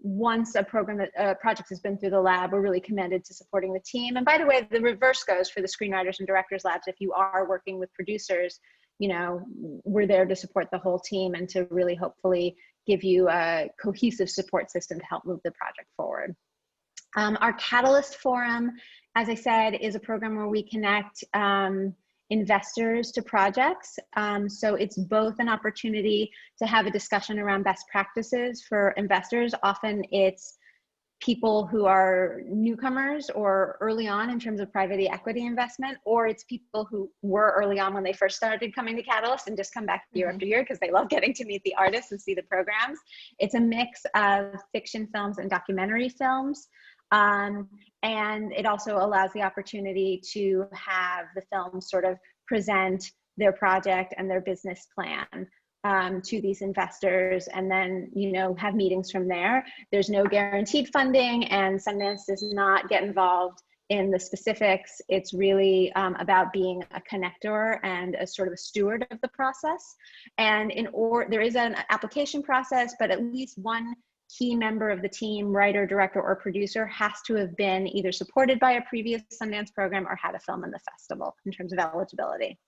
once a project has been through the lab, we're really committed to supporting the team. And by the way, the reverse goes for the screenwriters and directors labs. If you are working with producers, you know, we're there to support the whole team and to really hopefully give you a cohesive support system to help move the project forward. Our Catalyst Forum, as I said, is a program where we connect investors to projects. So it's both an opportunity to have a discussion around best practices for investors. Often it's people who are newcomers or early on in terms of private equity investment, or it's people who were early on when they first started coming to Catalyst and just come back year after year because they love getting to meet the artists and see the programs. It's a mix of fiction films and documentary films. And it also allows the opportunity to have the film sort of present their project and their business plan to these investors, and then, you know, have meetings from there. There's no guaranteed funding, and Sundance does not get involved in the specifics. It's really about being a connector and a sort of a steward of the process. And there is an application process, but at least one key member of the team, writer, director, or producer, has to have been either supported by a previous Sundance program or had a film in the festival in terms of eligibility.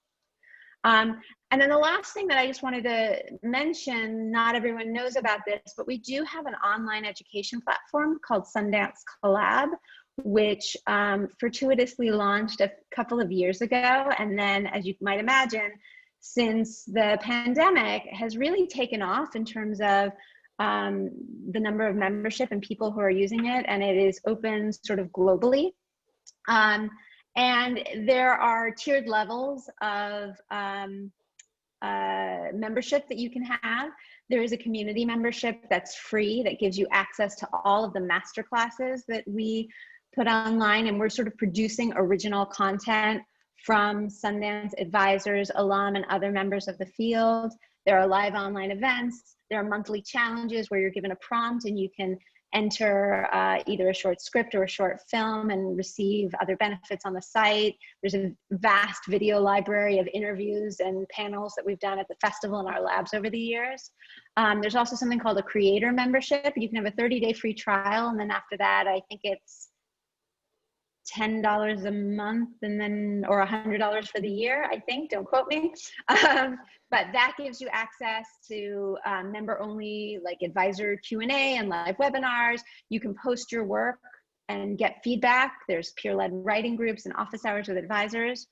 And then the last thing that I just wanted to mention, not everyone knows about this, but we do have an online education platform called Sundance Collab, which fortuitously launched a couple of years ago. And then, as you might imagine, since the pandemic, has really taken off in terms of the number of membership and people who are using it, and it is open sort of globally. And there are tiered levels of membership that you can have. There is a community membership that's free that gives you access to all of the master classes that we put online, and we're sort of producing original content from Sundance advisors, alum, and other members of the field. There are live online events. There are monthly challenges where you're given a prompt and you can enter either a short script or a short film and receive other benefits on the site. There's a vast video library of interviews and panels that we've done at the festival and our labs over the years. There's also something called a creator membership. You can have a 30-day free trial, and then after that, I think it's $10 a month, and then, or $100 for the year, I think, don't quote me. But that gives you access to member-only like advisor Q&A and live webinars. You can post your work and get feedback. There's peer-led writing groups and office hours with advisors.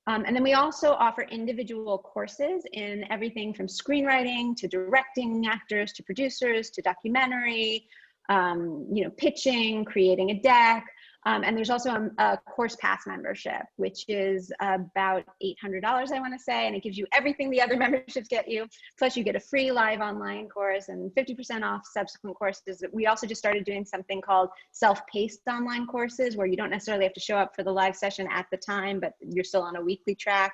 And then we also offer individual courses in everything from screenwriting to directing actors to producers to documentary, you know, pitching, creating a deck. And there's also a course pass membership, which is about $800, I want to say, and it gives you everything the other memberships get you. Plus you get a free live online course and 50% off subsequent courses. We also just started doing something called self-paced online courses, where you don't necessarily have to show up for the live session at the time, but you're still on a weekly track.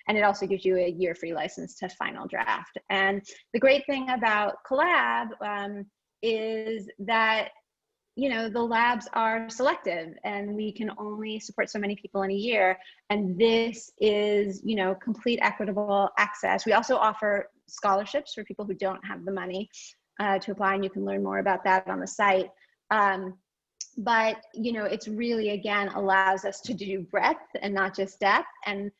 And it also gives you a year free license to Final Draft. And the great thing about Collab is that, you know, the labs are selective and we can only support so many people in a year. And this is, you know, complete equitable access. We also offer scholarships for people who don't have the money to apply, and you can learn more about that on the site. But, you know, it's really, again, allows us to do breadth and not just depth. And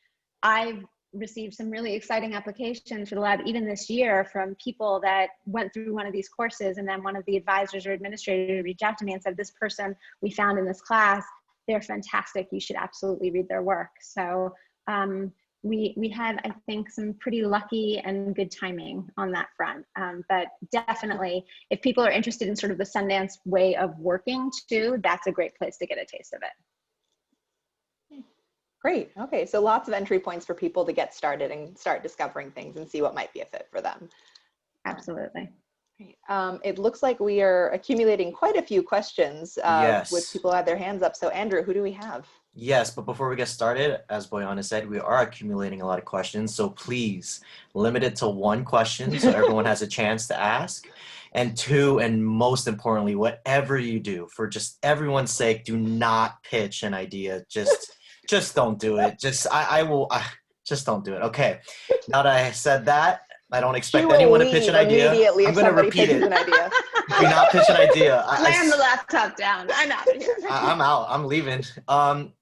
I've received some really exciting applications for the lab even this year from people that went through one of these courses, and then one of the advisors or administrators reached out to me and said, this person we found in this class, they're fantastic, you should absolutely read their work. So we had, I think, some pretty lucky and good timing on that front. But definitely, if people are interested in sort of the Sundance way of working too, that's a great place to get a taste of it. Great. Okay, so lots of entry points for people to get started and start discovering things and see what might be a fit for them. Absolutely. Great. It looks like we are accumulating quite a few questions with people who had their hands up. So Andrew, who do we have? Yes, but before we get started, as Boyana said, we are accumulating a lot of questions. So please limit it to one question so everyone has a chance to ask. And two, and most importantly, whatever you do, for just everyone's sake, do not pitch an idea. Just don't do it. Just don't do it. Okay. Now that I said that, I don't expect anyone to pitch an idea. I'm going to repeat it. An idea. Do not pitch an idea. Slam the laptop down. I'm out of here. I'm out. I'm leaving.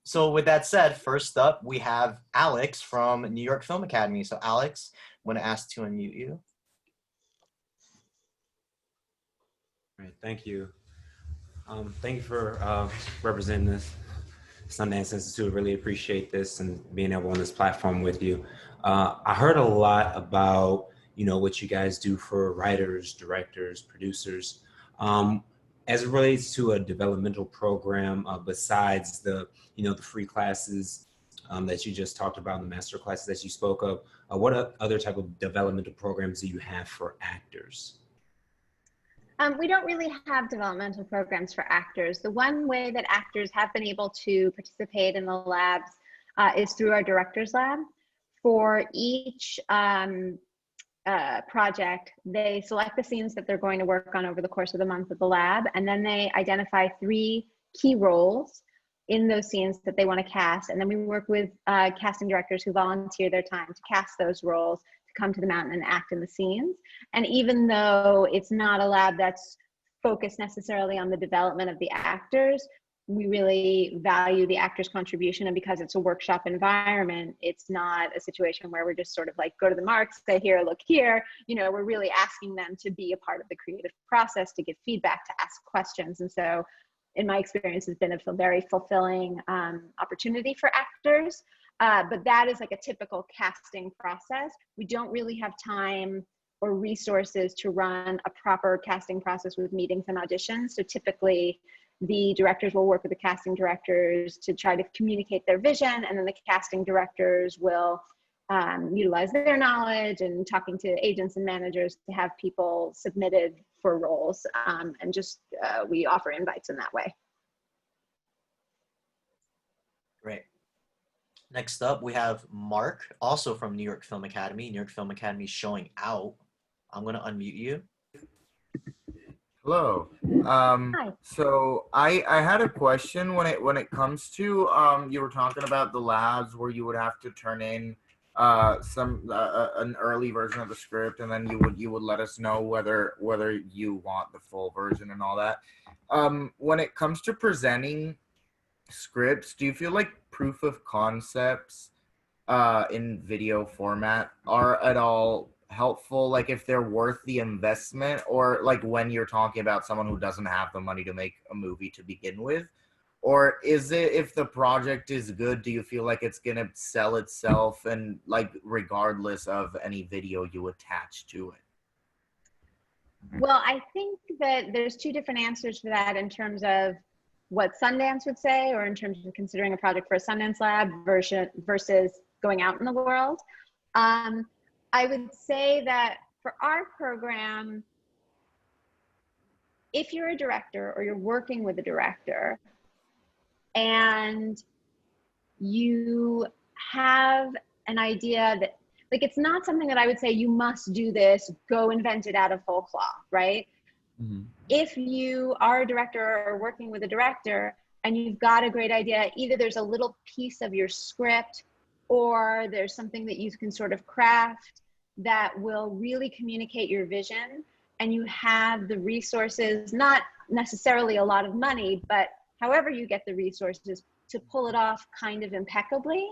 So with that said, first up, we have Alex from New York Film Academy. So Alex, I'm going to ask to unmute you. All right. Thank you. Thank you for representing this Sundance Institute. Really appreciate this and being able on this platform with you. I heard a lot about, you know, what you guys do for writers, directors, producers. As it relates to a developmental program, besides the, you know, the free classes that you just talked about, the master classes that you spoke of, what other type of developmental programs do you have for actors? We don't really have developmental programs for actors. The one way that actors have been able to participate in the labs is through our director's lab. For each project, they select the scenes that they're going to work on over the course of the month of the lab, and then they identify 3 key roles in those scenes that they want to cast. And then we work with casting directors who volunteer their time to cast those roles, come to the mountain and act in the scenes. And even though it's not a lab that's focused necessarily on the development of the actors, we really value the actors' contribution. And because it's a workshop environment, it's not a situation where we're just sort of like, go to the marks, say here, look here. You know, we're really asking them to be a part of the creative process, to give feedback, to ask questions. And so in my experience, it's been a very fulfilling opportunity for actors. But that is like a typical casting process. We don't really have time or resources to run a proper casting process with meetings and auditions. So typically the directors will work with the casting directors to try to communicate their vision, and then the casting directors will utilize their knowledge and talking to agents and managers to have people submitted for roles, and just we offer invites in that way. Great. Next up, we have Mark, also from New York Film Academy. New York Film Academy is showing out. I'm going to unmute you. Hello. Hi. So I had a question when it comes to you were talking about the labs where you would have to turn in an early version of the script, and then you would let us know whether you want the full version and all that. When it comes to presenting scripts, do you feel like proof of concepts in video format are at all helpful, like if they're worth the investment, or like when you're talking about someone who doesn't have the money to make a movie to begin with? Or is it, if the project is good, do you feel like it's gonna sell itself, and like regardless of any video you attach to it? Well, I think that there's two different answers for that in terms of what Sundance would say, or in terms of considering a project for a Sundance lab versus going out in the world. I would say that for our program, if you're a director or you're working with a director and you have an idea that, like, it's not something that I would say you must do this, go invent it out of whole cloth, right? Mm-hmm. If you are a director or working with a director and you've got a great idea, either there's a little piece of your script or there's something that you can sort of craft that will really communicate your vision, and you have the resources, not necessarily a lot of money, but however you get the resources to pull it off kind of impeccably,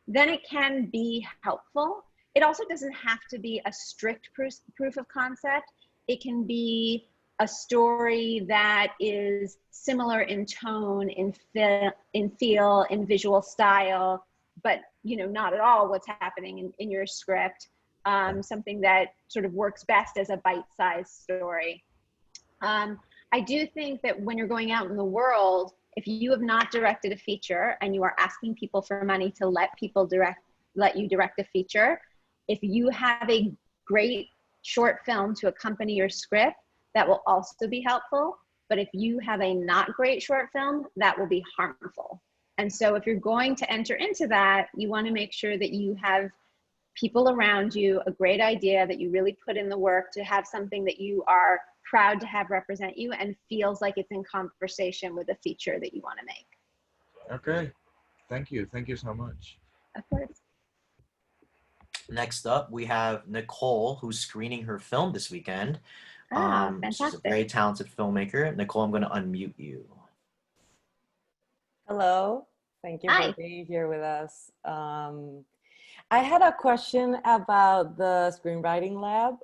then it can be helpful. It also doesn't have to be a strict proof of concept. It can be a story that is similar in tone, in feel, in visual style, but not at all what's happening in your script. Something that sort of works best as a bite-sized story. I do think that when you're going out in the world, if you have not directed a feature and you are asking people for money to let you direct a feature, if you have a great short film to accompany your script, that will also be helpful. But if you have a not great short film, that will be harmful. And so if you're going to enter into that, you want to make sure that you have people around you, a great idea that you really put in the work to have something that you are proud to have represent you and feels like it's in conversation with the feature that you want to make. Okay, thank you so much. Of course. Next up, we have Nicole, who's screening her film this weekend. Fantastic. She's a very talented filmmaker. Nicole, I'm going to unmute you. Hello, thank you Hi. for being here with us. I had a question about the screenwriting lab.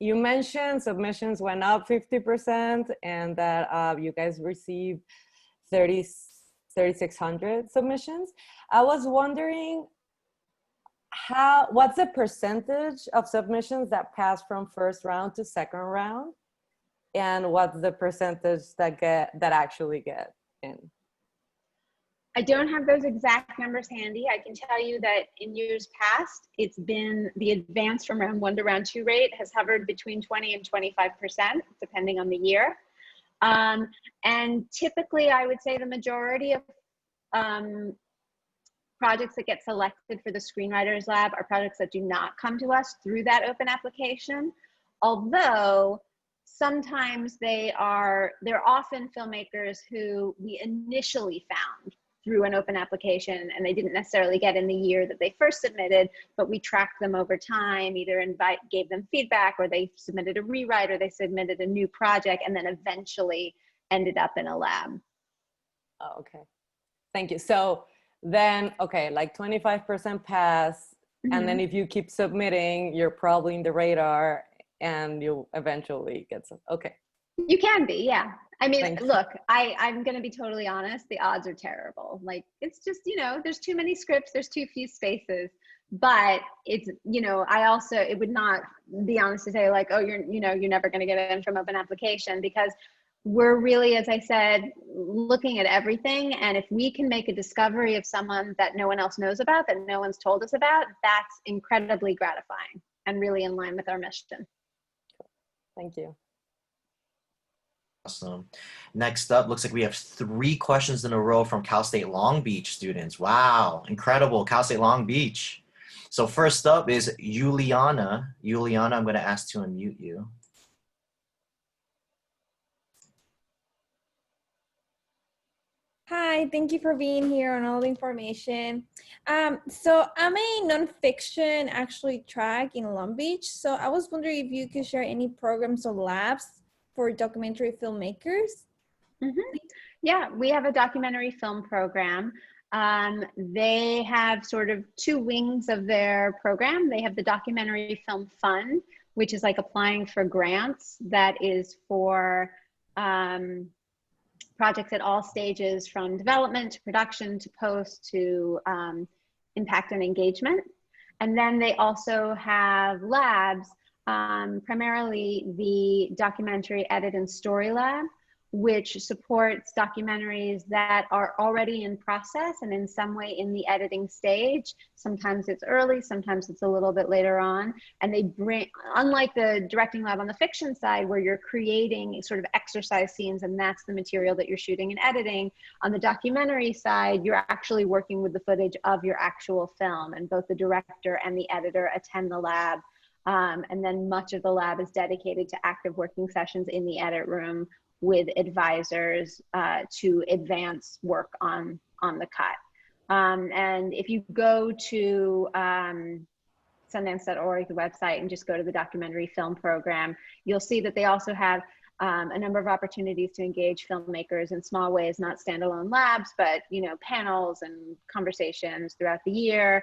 You mentioned submissions went up 50% and that you guys received 3,600 submissions. I was wondering what's the percentage of submissions that pass from first round to second round, and what's the percentage that actually get in? I don't have those exact numbers handy. I can tell you that in years past, it's been the advance from round 1 to round 2 rate has hovered between 20 and 25%, depending on the year. And typically, I would say the majority of projects that get selected for the Screenwriters Lab are projects that do not come to us through that open application. Although sometimes they're often filmmakers who we initially found through an open application, and they didn't necessarily get in the year that they first submitted, but we tracked them over time, either gave them feedback, or they submitted a rewrite, or they submitted a new project, and then eventually ended up in a lab. Oh, okay, thank you. So then, okay, like 25% pass, and then if you keep submitting, you're probably in the radar, and you'll eventually get some, okay. You can be, yeah. I mean, Thanks. look, I'm going to be totally honest. The odds are terrible. Like, it's just, there's too many scripts, there's too few spaces, but it's, it would not be honest to say like, oh, you're never going to get in from open application, because we're really, as I said, looking at everything. And if we can make a discovery of someone that no one else knows about, that no one's told us about, that's incredibly gratifying and really in line with our mission. Thank you. Awesome. Next up, looks like we have 3 questions in a row from Cal State Long Beach students. Wow, incredible, Cal State Long Beach. So first up is Juliana. Juliana, I'm going to ask to unmute you. Hi, thank you for being here and all the information. So I'm a nonfiction actually track in Long Beach. So I was wondering if you could share any programs or labs for documentary filmmakers. Yeah, we have a documentary film program. They have sort of two wings of their program. They have the Documentary Film Fund, which is like applying for grants that is for projects at all stages, from development to production to post to impact and engagement. And then they also have labs, primarily the Documentary Edit and Story Lab, which supports documentaries that are already in process and in some way in the editing stage. Sometimes it's early, sometimes it's a little bit later on. And they bring, unlike the directing lab on the fiction side, where you're creating sort of exercise scenes and that's the material that you're shooting and editing, on the documentary side, you're actually working with the footage of your actual film, and both the director and the editor attend the lab. And then much of the lab is dedicated to active working sessions in the edit room with advisors to advance work on the cut. And if you go to Sundance.org, the website, and just go to the documentary film program, you'll see that they also have a number of opportunities to engage filmmakers in small ways, not standalone labs, but panels and conversations throughout the year.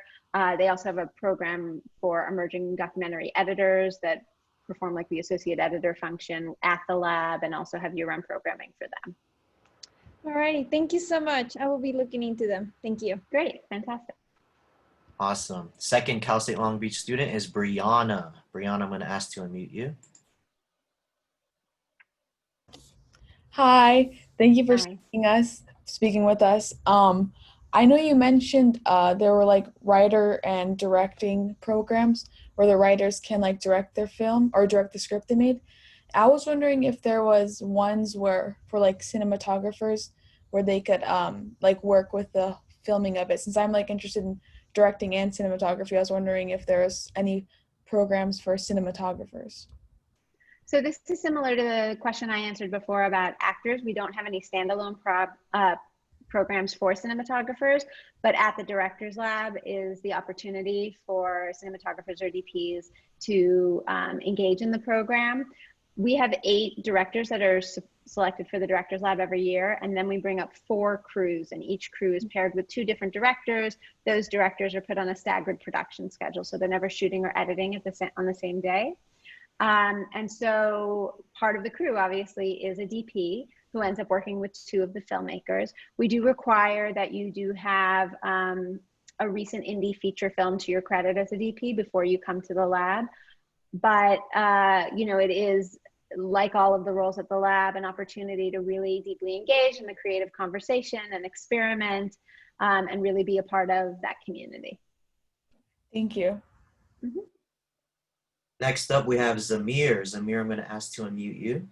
They also have a program for emerging documentary editors that perform like the associate editor function at the lab, and also have year-round programming for them. All right, thank you so much. I will be looking into them. Thank you. Great, fantastic. Awesome. Second Cal State Long Beach student is Brianna. Brianna, I'm going to ask to unmute you. Hi, thank you for speaking with us. I know you mentioned there were like writer and directing programs where the writers can like direct their film or direct the script they made. I was wondering if there was ones where for like cinematographers where they could like work with the filming of it. Since I'm like interested in directing and cinematography, I was wondering if there's any programs for cinematographers. So this is similar to the question I answered before about actors. We don't have any standalone programs for cinematographers, but at the Directors Lab is the opportunity for cinematographers or DPs to engage in the program. We have 8 directors that are selected for the Directors Lab every year, and then we bring up 4 crews, and each crew is paired with 2 different directors. Those directors are put on a staggered production schedule, so they're never shooting or editing on the same day. And so part of the crew obviously is a DP who ends up working with 2 of the filmmakers. We do require that you do have a recent indie feature film to your credit as a DP before you come to the lab. But, it is, like all of the roles at the lab, an opportunity to really deeply engage in the creative conversation and experiment and really be a part of that community. Thank you. Mm-hmm. Next up, we have Zamir. Zamir, I'm going to ask to unmute you.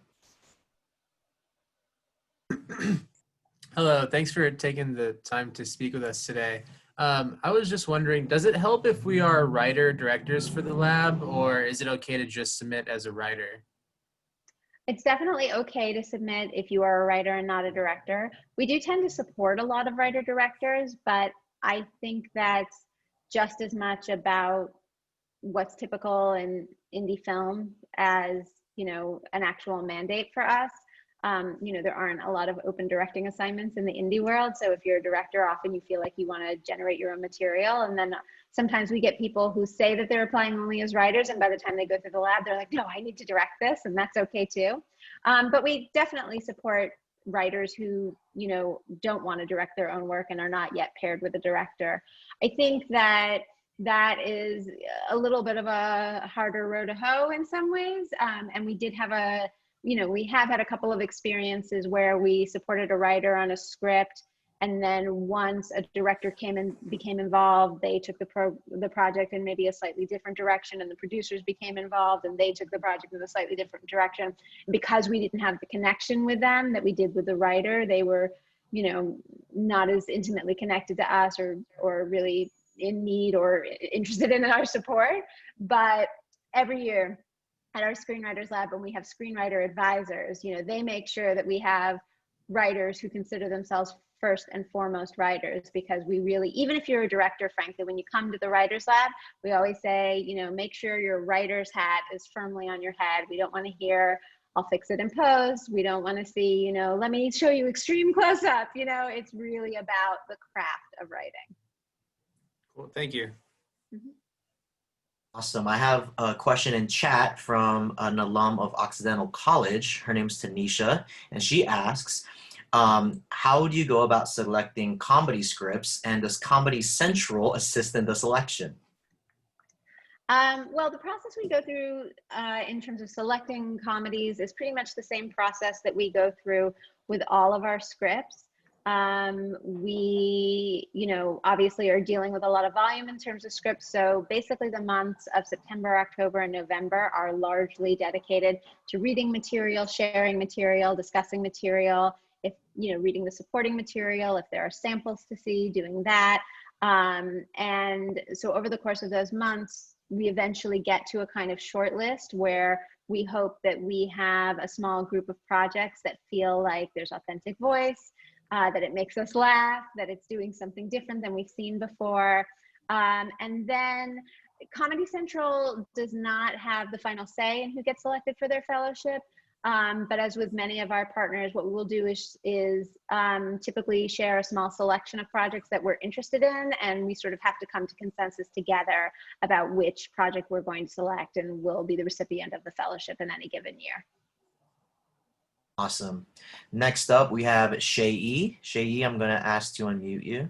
Hello, thanks for taking the time to speak with us today. I was just wondering, does it help if we are writer-directors for the lab, or is it okay to just submit as a writer? It's definitely okay to submit if you are a writer and not a director. We do tend to support a lot of writer-directors, but I think that's just as much about what's typical in indie film as, an actual mandate for us. There aren't a lot of open directing assignments in the indie world. So if you're a director, often you feel like you want to generate your own material. And then sometimes we get people who say that they're applying only as writers, and by the time they go through the lab, they're like, no, I need to direct this, and that's okay too. But we definitely support writers who, don't want to direct their own work and are not yet paired with a director. I think that is a little bit of a harder row to hoe in some ways. And we did have we have had a couple of experiences where we supported a writer on a script, and then once a director came and became involved, they took the project in maybe a slightly different direction, and the producers became involved and they took the project in a slightly different direction. And because we didn't have the connection with them that we did with the writer, they were, not as intimately connected to us or really in need or interested in our support. But every year at our Screenwriters Lab, when we have screenwriter advisors, they make sure that we have writers who consider themselves first and foremost writers, because we really, even if you're a director, frankly, when you come to the Writers Lab, we always say, you know, make sure your writer's hat is firmly on your head. We don't want to hear, I'll fix it in post. We don't want to see, you know, let me show you extreme close up. You know, it's really about the craft of writing. Cool, thank you. Mm-hmm. Awesome. I have a question in chat from an alum of Occidental College. Her name's Tanisha, and she asks, how do you go about selecting comedy scripts, and does Comedy Central assist in the selection? Well, the process we go through in terms of selecting comedies is pretty much the same process that we go through with all of our scripts. We, you know, obviously are dealing with a lot of volume in terms of scripts. So basically the months of September, October, and November are largely dedicated to reading material, sharing material, discussing material, if, you know, reading the supporting material, if there are samples to see, doing that. And so over the course of those months, we eventually get to a kind of short list where we hope that we have a small group of projects that feel like there's authentic voice, that it makes us laugh, that it's doing something different than we've seen before. And then Comedy Central does not have the final say in who gets selected for their fellowship. But as with many of our partners, what we will do is typically share a small selection of projects that we're interested in, and we sort of have to come to consensus together about which project we're going to select and will be the recipient of the fellowship in any given year. Awesome. Next up, we have Shay-E. Shay-E, I'm going to ask to unmute you.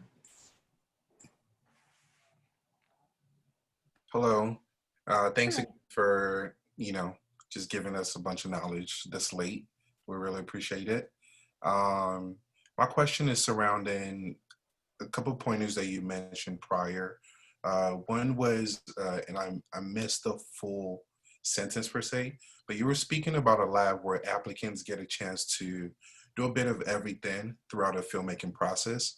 Hello. Thanks for, you know, just giving us a bunch of knowledge this late. We really appreciate it. My question is surrounding a couple of pointers that you mentioned prior. One was, and I missed the full sentence per se, but you were speaking about a lab where applicants get a chance to do a bit of everything throughout a filmmaking process.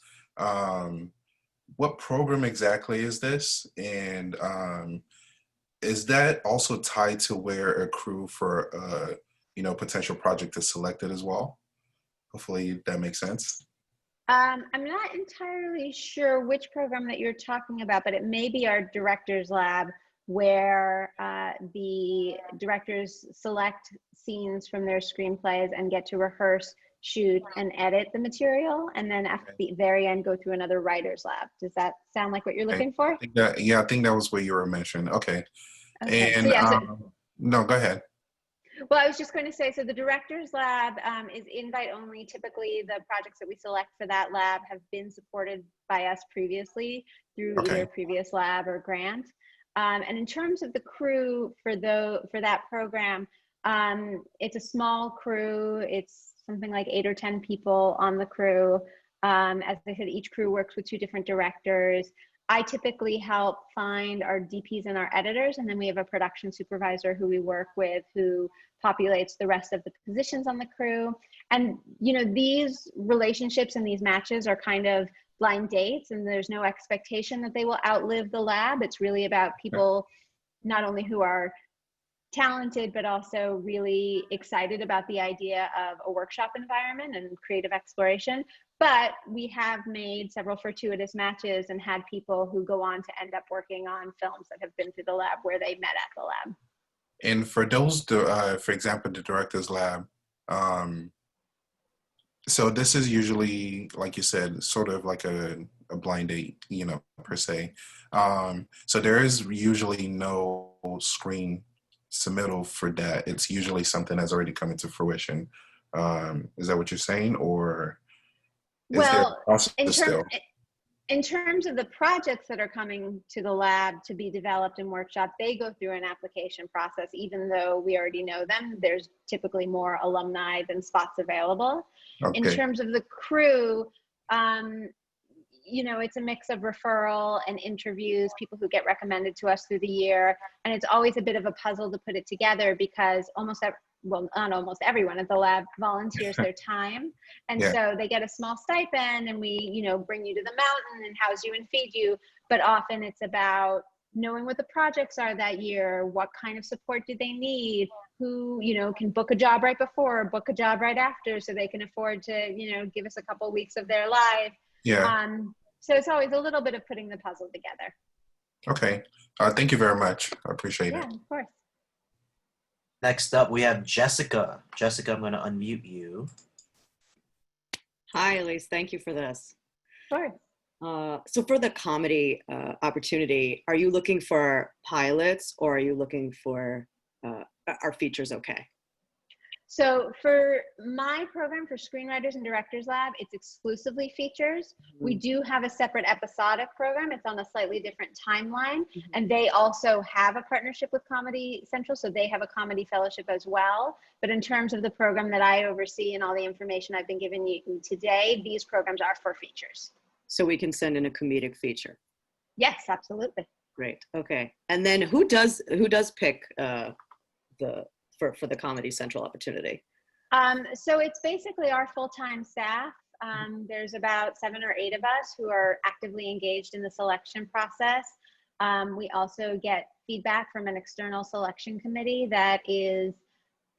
What program exactly is this? And is that also tied to where a crew for a, you know, potential project is selected as well? Hopefully that makes sense. I'm not entirely sure which program that you're talking about, but it may be our director's lab, where the directors select scenes from their screenplays and get to rehearse, shoot, and edit the material, and then at the very end go through another writer's lab. Does that sound like what you're looking for? Yeah, I think that was what you were mentioning. Okay. And so yeah, no, go ahead. Well, I was just going to say, so the director's lab is invite only. Typically, the projects that we select for that lab have been supported by us previously through either a previous lab or grant. And in terms of the crew for that program, it's a small crew. It's something like 8 or 10 people on the crew. As I said, each crew works with 2 different directors. I typically help find our DPs and our editors, and then we have a production supervisor who we work with who populates the rest of the positions on the crew. And, you know, these relationships and these matches are kind of blind dates, and there's no expectation that they will outlive the lab. It's really about people not only who are talented, but also really excited about the idea of a workshop environment and creative exploration. But we have made several fortuitous matches and had people who go on to end up working on films that have been through the lab where they met at the lab. And for those, for example, the director's lab, so this is usually, like you said, sort of like a blind date, you know, per se. So there is usually no screen submittal for that. It's usually something that's already come into fruition. Is that what you're saying, or is there a process still? In terms of the projects that are coming to the lab to be developed and workshopped, they go through an application process. Even though we already know them, there's typically more alumni than spots available. Okay. In terms of the crew, you know, it's a mix of referral and interviews, people who get recommended to us through the year. And it's always a bit of a puzzle to put it together because well, not almost everyone at the lab volunteers their time. And so they get a small stipend, and we, you know, bring you to the mountain and house you and feed you. But often it's about knowing what the projects are that year, what kind of support do they need, who, you know, can book a job right before or book a job right after so they can afford to, you know, give us a couple weeks of their life. Yeah. So it's always a little bit of putting the puzzle together. Okay. Thank you very much. I appreciate it. Yeah, of course. Next up, we have Jessica. Jessica, I'm going to unmute you. Hi, Elise. Thank you for this. Sure. So for the comedy opportunity, are you looking for pilots or are you looking for, are features okay? So for my program for Screenwriters and Directors Lab, it's exclusively features. We do have a separate episodic program. It's on a slightly different timeline. And they also have a partnership with Comedy Central. So they have a comedy fellowship as well. But in terms of the program that I oversee and all the information I've been giving you today, these programs are for features. So we can send in a comedic feature. Yes, absolutely. Great. Okay. And then who does pick for the Comedy Central opportunity? So it's basically our full-time staff. There's about 7 or 8 of us who are actively engaged in the selection process. We also get feedback from an external selection committee that is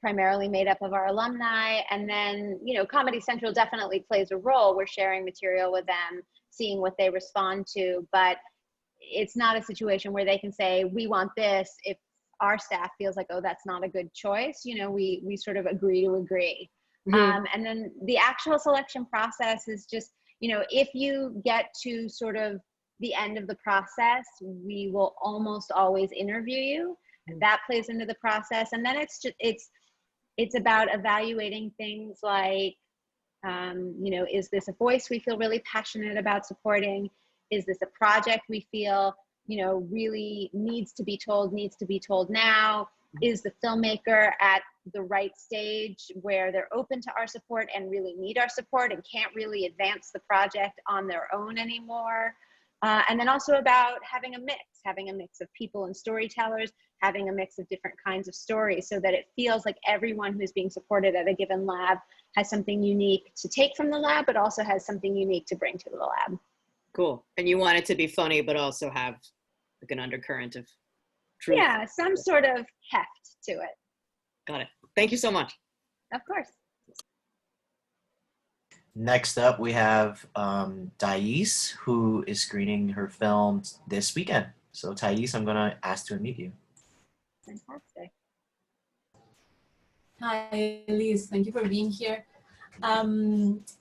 primarily made up of our alumni. And then, you know, Comedy Central definitely plays a role. We're sharing material with them, seeing what they respond to, but it's not a situation where they can say, we want this. If our staff feels like, oh, that's not a good choice, you know, we sort of agree to agree. And then the actual selection process is just, you know, if you get to sort of the end of the process, we will almost always interview you, and that plays into the process. And then it's about evaluating things like, you know, is this a voice we feel really passionate about supporting? Is this a project we feel, you know, really needs to be told now? Is the filmmaker at the right stage where they're open to our support and really need our support and can't really advance the project on their own anymore? And then also about having a mix of people and storytellers, having a mix of different kinds of stories so that it feels like everyone who's being supported at a given lab has something unique to take from the lab, but also has something unique to bring to the lab. Cool. And you want it to be funny, but also have like an undercurrent of truth. Yeah, some sort of heft to it. Got it. Thank you so much. Of course. Next up, we have Thais, who is screening her film this weekend. So Thais, I'm going to ask to unmute you. Fantastic. Hi, Liz. Thank you for being here.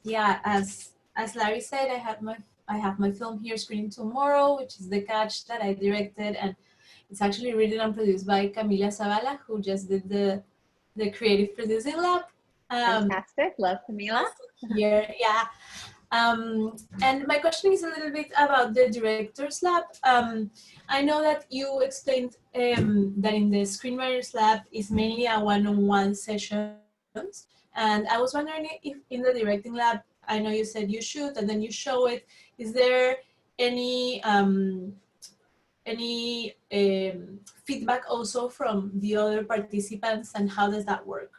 Yeah, as Larry said, I have my film here screening tomorrow, which is The Catch that I directed, and it's actually written and produced by Camila Zavala, who just did the creative producing lab. Fantastic. Love Camila. Here, yeah. And my question is a little bit about the director's lab. I know that you explained that in the screenwriter's lab is mainly a one-on-one sessions, and I was wondering if in the directing lab, I know you said you shoot and then you show it. Is there any feedback also from the other participants, and how does that work?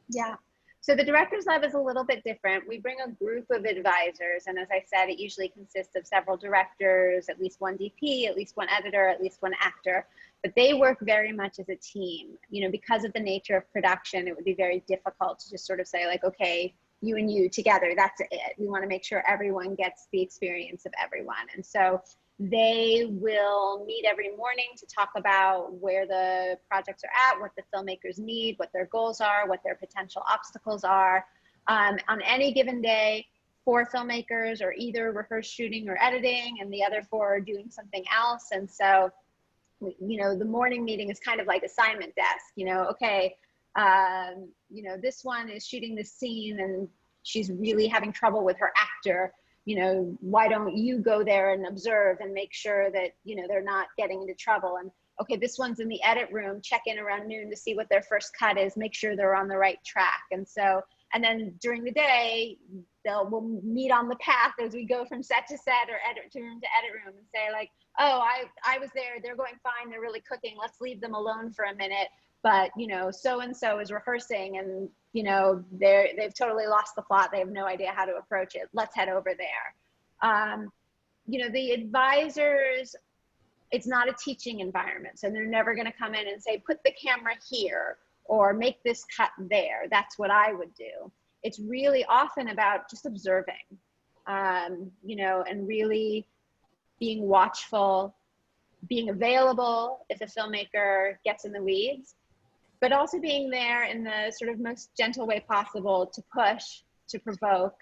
Yeah. So the director's lab is a little bit different. We bring a group of advisors, and as I said, it usually consists of several directors, at least one DP, at least one editor, at least one actor, but they work very much as a team. You know, because of the nature of production, it would be very difficult to just sort of say like, okay, you and you together, that's it. We want to make sure everyone gets the experience of everyone. And so they will meet every morning to talk about where the projects are at, what the filmmakers need, what their goals are, what their potential obstacles are. On any given day, 4 filmmakers are either rehearse shooting or editing, and the other 4 are doing something else. And so, you know, the morning meeting is kind of like assignment desk, you know, okay, you know, this one is shooting this scene and she's really having trouble with her actor. You know, why don't you go there and observe and make sure that, you know, they're not getting into trouble? And okay, this one's in the edit room, check in around noon to see what their first cut is, make sure they're on the right track. And so, and then during the day, we'll meet on the path as we go from set to set or edit room to edit room and say like, oh, I was there, they're going fine, they're really cooking, let's leave them alone for a minute. But, you know, so-and-so is rehearsing and, you know, they've totally lost the plot. They have no idea how to approach it. Let's head over there. You know, the advisors, it's not a teaching environment. So they're never going to come in and say, put the camera here or make this cut there. That's what I would do. It's really often about just observing, you know, and really being watchful, being available if a filmmaker gets in the weeds, but also being there in the sort of most gentle way possible to push, to provoke,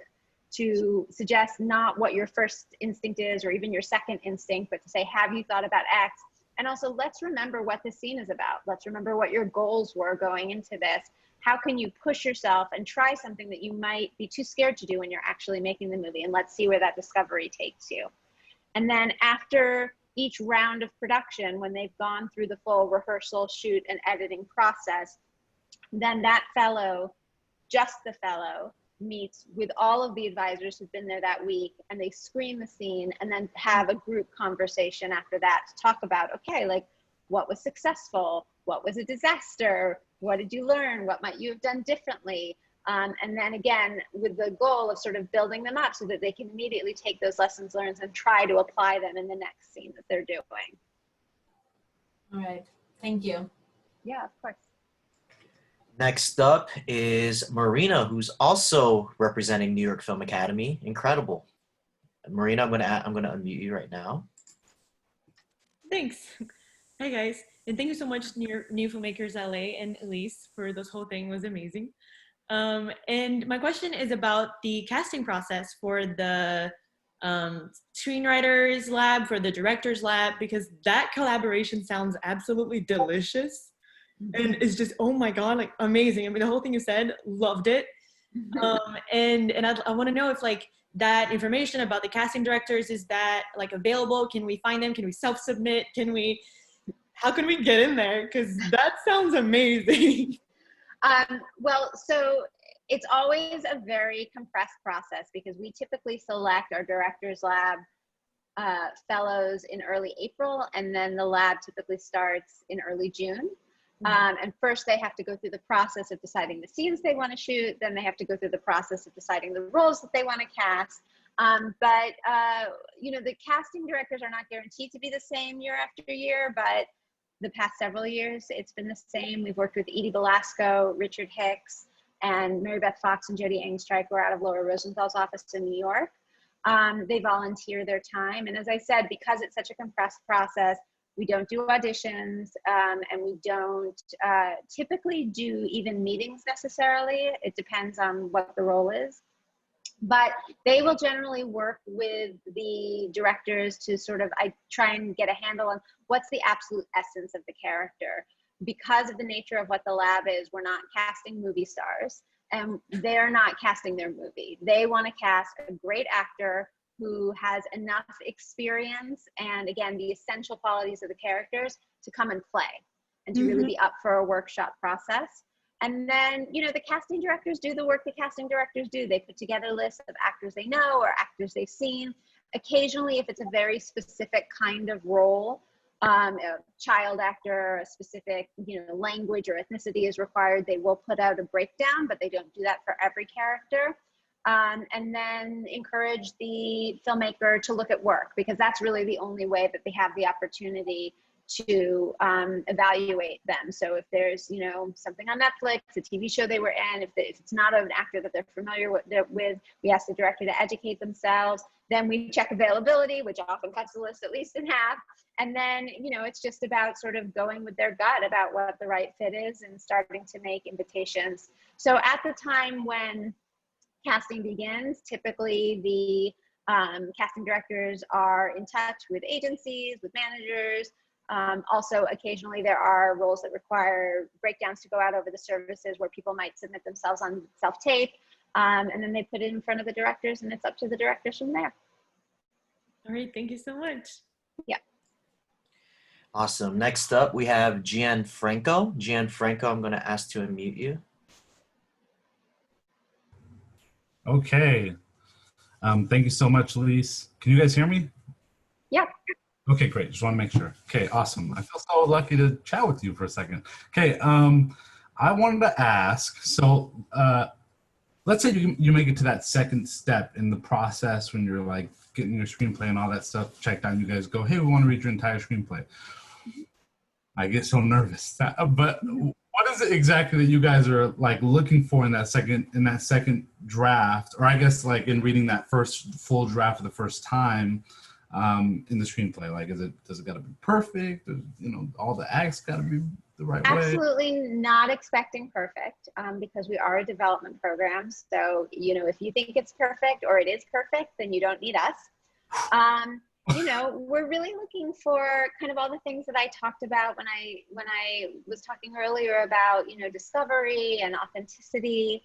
to suggest not what your first instinct is or even your second instinct, but to say, have you thought about X? And also, let's remember what this scene is about. Let's remember what your goals were going into this. How can you push yourself and try something that you might be too scared to do when you're actually making the movie? And let's see where that discovery takes you. And then after each round of production, when they've gone through the full rehearsal, shoot, and editing process, then that fellow, just the fellow, meets with all of the advisors who've been there that week, and they screen the scene and then have a group conversation after that to talk about, okay, like, what was successful? What was a disaster? What did you learn? What might you have done differently? And then again, with the goal of sort of building them up so that they can immediately take those lessons learned and try to apply them in the next scene that they're doing. All right, thank you. Yeah, of course. Next up is Marina, who's also representing New York Film Academy. Incredible. Marina, I'm gonna unmute you right now. Thanks. Hi guys, and thank you so much, New Filmmakers LA and Elise, for this whole thing. It was amazing. And my question is about the casting process for the screenwriters lab, for the directors lab, because that collaboration sounds absolutely delicious. And it's just, oh my God, like amazing. I mean, the whole thing you said, loved it. And I want to know if like that information about the casting directors, is that like available? Can we find them? Can we self-submit? How can we get in there? Because that sounds amazing. Well, so it's always a very compressed process because we typically select our directors lab fellows in early April, and then the lab typically starts in early June. And first they have to go through the process of deciding the scenes they want to shoot. Then they have to go through the process of deciding the roles that they want to cast. But you know, the casting directors are not guaranteed to be the same year after year, but the past several years, it's been the same. We've worked with Edie Velasco, Richard Hicks, and Mary Beth Fox and Jody Engstrike, who are out of Laura Rosenthal's office in New York. They volunteer their time. And as I said, because it's such a compressed process, we don't do auditions, and we don't typically do even meetings necessarily. It depends on what the role is. But they will generally work with the directors to sort of try and get a handle on what's the absolute essence of the character. Because of the nature of what the lab is, we're not casting movie stars, and they're not casting their movie. They want to cast a great actor who has enough experience and, again, the essential qualities of the characters to come and play and to really be up for a workshop process. And then, you know, the casting directors do the work the casting directors do. They put together lists of actors they know or actors they've seen. Occasionally, if it's a very specific kind of role, a child actor, a specific, you know, language or ethnicity is required, they will put out a breakdown, but they don't do that for every character. And then encourage the filmmaker to look at work, because that's really the only way that they have the opportunity to evaluate them. So if there's, you know, something on Netflix, a TV show they were in, if it's not an actor that they're familiar with, we ask the director to educate themselves. Then we check availability, which often cuts the list at least in half. And then, you know, it's just about sort of going with their gut about what the right fit is and starting to make invitations. So at the time when casting begins, typically the casting directors are in touch with agencies, with managers. Also, occasionally there are roles that require breakdowns to go out over the services where people might submit themselves on self-tape, and then they put it in front of the directors, and it's up to the directors from there. All right, thank you so much. Yeah. Awesome. Next up, we have Gianfranco. Gianfranco, I'm going to ask to unmute you. Okay. Thank you so much, Elise. Can you guys hear me? Yeah. Okay, great. Just want to make sure. Okay, awesome. I feel so lucky to chat with you for a second. Okay, I wanted to ask, so let's say you make it to that second step in the process when you're like getting your screenplay and all that stuff checked out, and you guys go, hey, we want to read your entire screenplay. I get so nervous. But what is it exactly that you guys are like looking for in that second draft, or I guess like in reading that first full draft for the first time in the screenplay? Like, does it got to be perfect? You know, all the acts got to be the right way? Absolutely not expecting perfect, because we are a development program. So, you know, if you think it's perfect or it is perfect, then you don't need us. You know, we're really looking for kind of all the things that I talked about when I was talking earlier about, you know, discovery and authenticity.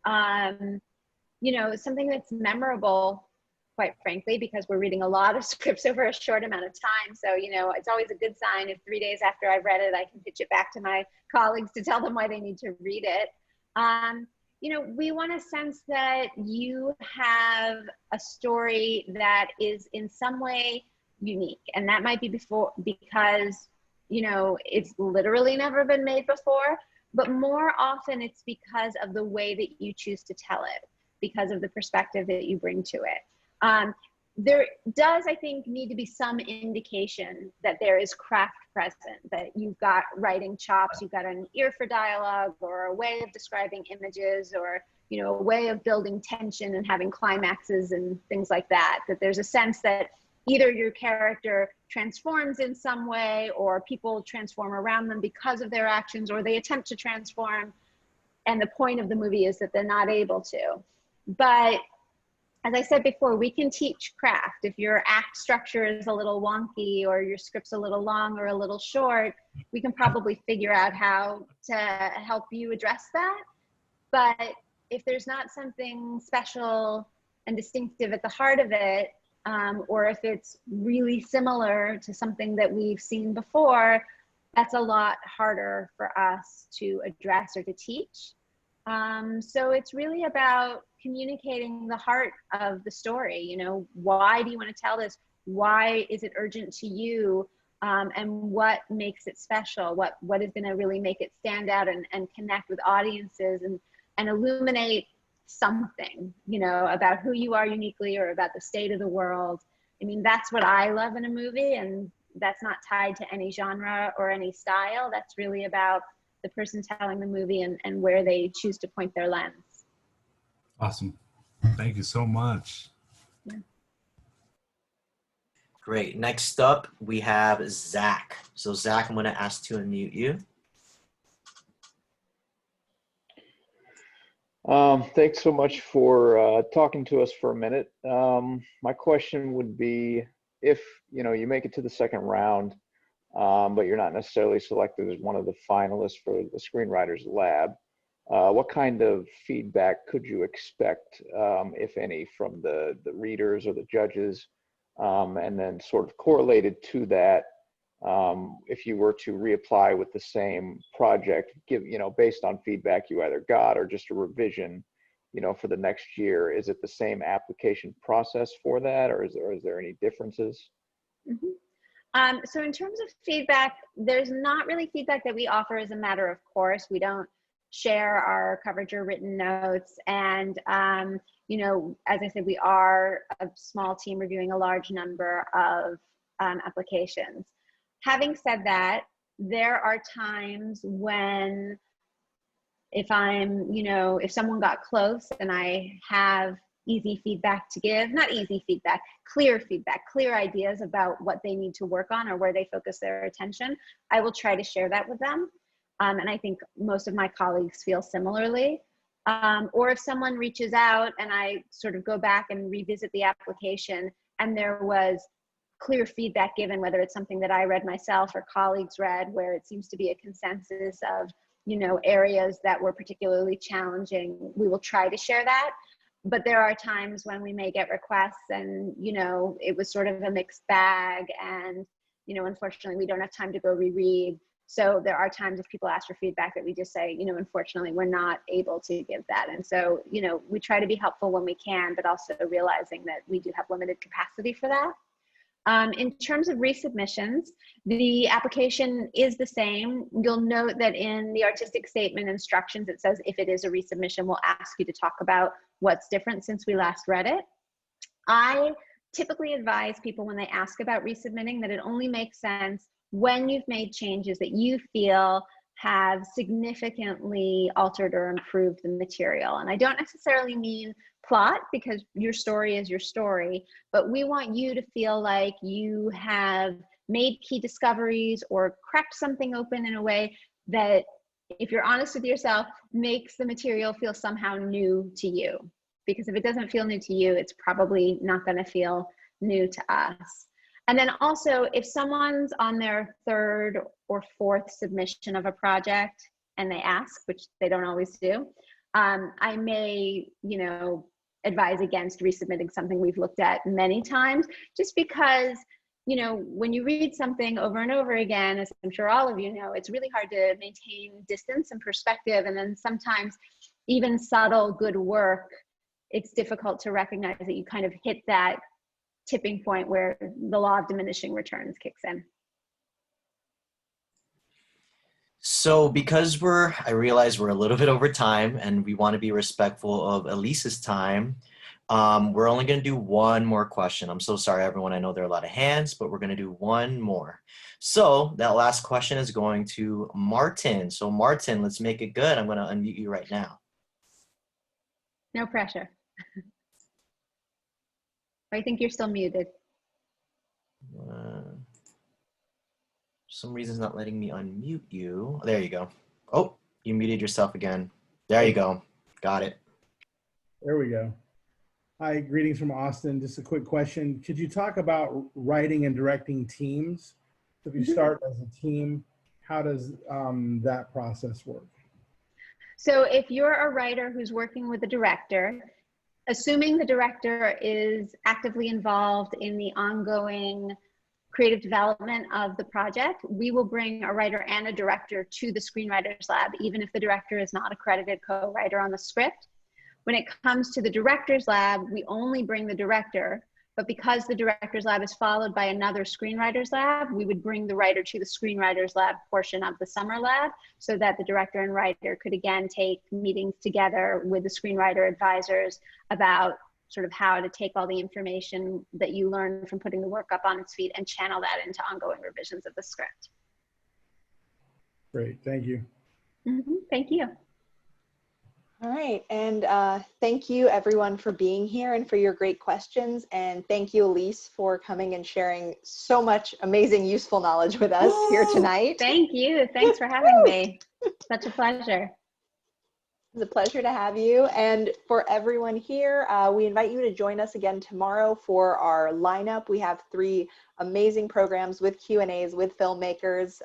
You know, something that's memorable, quite frankly, because we're reading a lot of scripts over a short amount of time. So, you know, it's always a good sign if 3 days after I've read it, I can pitch it back to my colleagues to tell them why they need to read it. You know, we want a sense that you have a story that is in some way unique. And that might be because, you know, it's literally never been made before, but more often it's because of the way that you choose to tell it, because of the perspective that you bring to it. There does, I think, need to be some indication that there is craft present, that you've got writing chops, you've got an ear for dialogue, or a way of describing images, or, you know, a way of building tension and having climaxes and things like that. That there's a sense that either your character transforms in some way, or people transform around them because of their actions, or they attempt to transform, and the point of the movie is that they're not able to. But as I said before, we can teach craft. If your act structure is a little wonky, or your script's a little long or a little short, we can probably figure out how to help you address that. But if there's not something special and distinctive at the heart of it, or if it's really similar to something that we've seen before, that's a lot harder for us to address or to teach. So it's really about communicating the heart of the story. You know, why do you want to tell this? Why is it urgent to you? And what makes it special? What is going to really make it stand out and connect with audiences and illuminate something, you know, about who you are uniquely, or about the state of the world. I mean, that's what I love in a movie, and that's not tied to any genre or any style. That's really about the person telling the movie and where they choose to point their lens. Awesome. Thank you so much. Yeah. Great. Next up, we have Zach. So Zach, I'm going to ask to unmute you. Thanks so much for talking to us for a minute. My question would be, if you know you make it to the second round, but you're not necessarily selected as one of the finalists for the Screenwriters Lab, what kind of feedback could you expect, if any, from the readers or the judges? And then sort of correlated to that, if you were to reapply with the same project, based on feedback you either got or just a revision, for the next year, is it the same application process for that, or is there any differences? Mm-hmm. So in terms of feedback, there's not really feedback that we offer as a matter of course. We don't share our coverage or written notes. And, as I said, we are a small team reviewing a large number of applications. Having said that, there are times when if someone got close and I have easy feedback to give, not easy feedback, clear ideas about what they need to work on or where they focus their attention, I will try to share that with them. And I think most of my colleagues feel similarly. Or if someone reaches out and I sort of go back and revisit the application and there was clear feedback given, whether it's something that I read myself or colleagues read, where it seems to be a consensus of, areas that were particularly challenging, we will try to share that. But there are times when we may get requests and, it was sort of a mixed bag and, unfortunately we don't have time to go reread. So there are times if people ask for feedback that we just say, unfortunately, we're not able to give that. And so, we try to be helpful when we can, but also realizing that we do have limited capacity for that. In terms of resubmissions, the application is the same. You'll note that in the artistic statement instructions, it says if it is a resubmission, we'll ask you to talk about what's different since we last read it. I typically advise people when they ask about resubmitting that it only makes sense when you've made changes that you feel have significantly altered or improved the material. And I don't necessarily mean plot, because your story is your story, but we want you to feel like you have made key discoveries or cracked something open in a way that, if you're honest with yourself, makes the material feel somehow new to you. Because if it doesn't feel new to you, it's probably not going to feel new to us. And then also, if someone's on their third or fourth submission of a project and they ask, which they don't always do, I may, advise against resubmitting something we've looked at many times, just because, when you read something over and over again, as I'm sure all of you know, it's really hard to maintain distance and perspective. And then sometimes even subtle good work, it's difficult to recognize that you kind of hit that tipping point where the law of diminishing returns kicks in. So because I realize we're a little bit over time and we want to be respectful of Elise's time, we're only going to do one more question. I'm so sorry, everyone. I know there are a lot of hands, but we're going to do one more. So that last question is going to Martin. So Martin, let's make it good. I'm going to unmute you right now. No pressure. I think you're still muted. For some reason it's not letting me unmute you. There you go. Oh, you muted yourself again. There you go. Got it. There we go. Hi, greetings from Austin. Just a quick question. Could you talk about writing and directing teams? So if you start as a team, how does that process work? So if you're a writer who's working with a director, assuming the director is actively involved in the ongoing creative development of the project, we will bring a writer and a director to the Screenwriters Lab, even if the director is not a credited co-writer on the script. When it comes to the Directors Lab, we only bring the director, but because the Directors Lab is followed by another Screenwriters Lab, we would bring the writer to the Screenwriters Lab portion of the summer lab, so that the director and writer could again take meetings together with the screenwriter advisors about sort of how to take all the information that you learn from putting the work up on its feet and channel that into ongoing revisions of the script. Great, thank you. Thank you. All right, and thank you everyone for being here and for your great questions. And thank you, Elise, for coming and sharing so much amazing, useful knowledge with us here tonight. Thank you. Thanks for having me. Such a pleasure. It's a pleasure to have you. And for everyone here, we invite you to join us again tomorrow for our lineup. We have 3 amazing programs with Q&As with filmmakers.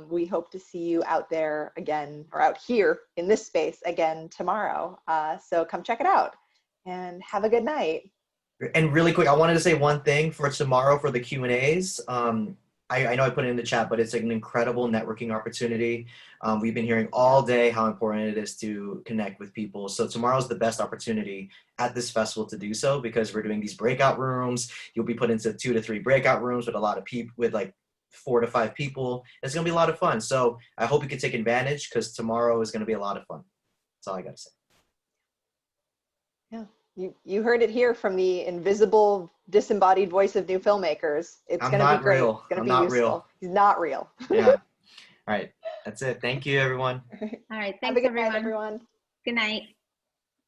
We hope to see you out there again, or out here in this space again tomorrow. So come check it out and have a good night. And really quick, I wanted to say one thing for tomorrow for the Q&As. I know I put it in the chat, but it's an incredible networking opportunity. We've been hearing all day how important it is to connect with people. So tomorrow's the best opportunity at this festival to do so, because we're doing these breakout rooms. You'll be put into 2 to 3 breakout rooms with a lot of people, with like 4 to 5 people. It's gonna be a lot of fun. So I hope you can take advantage, because tomorrow is gonna be a lot of fun. That's all I gotta say. Yeah, you heard it here from the invisible, disembodied voice of New Filmmakers. It's going to be great. Real. It's going to be useful. Real. He's not real. Yeah. All right. That's it. Thank you, everyone. All right. Thanks, Have a good everyone. night, everyone. Good night.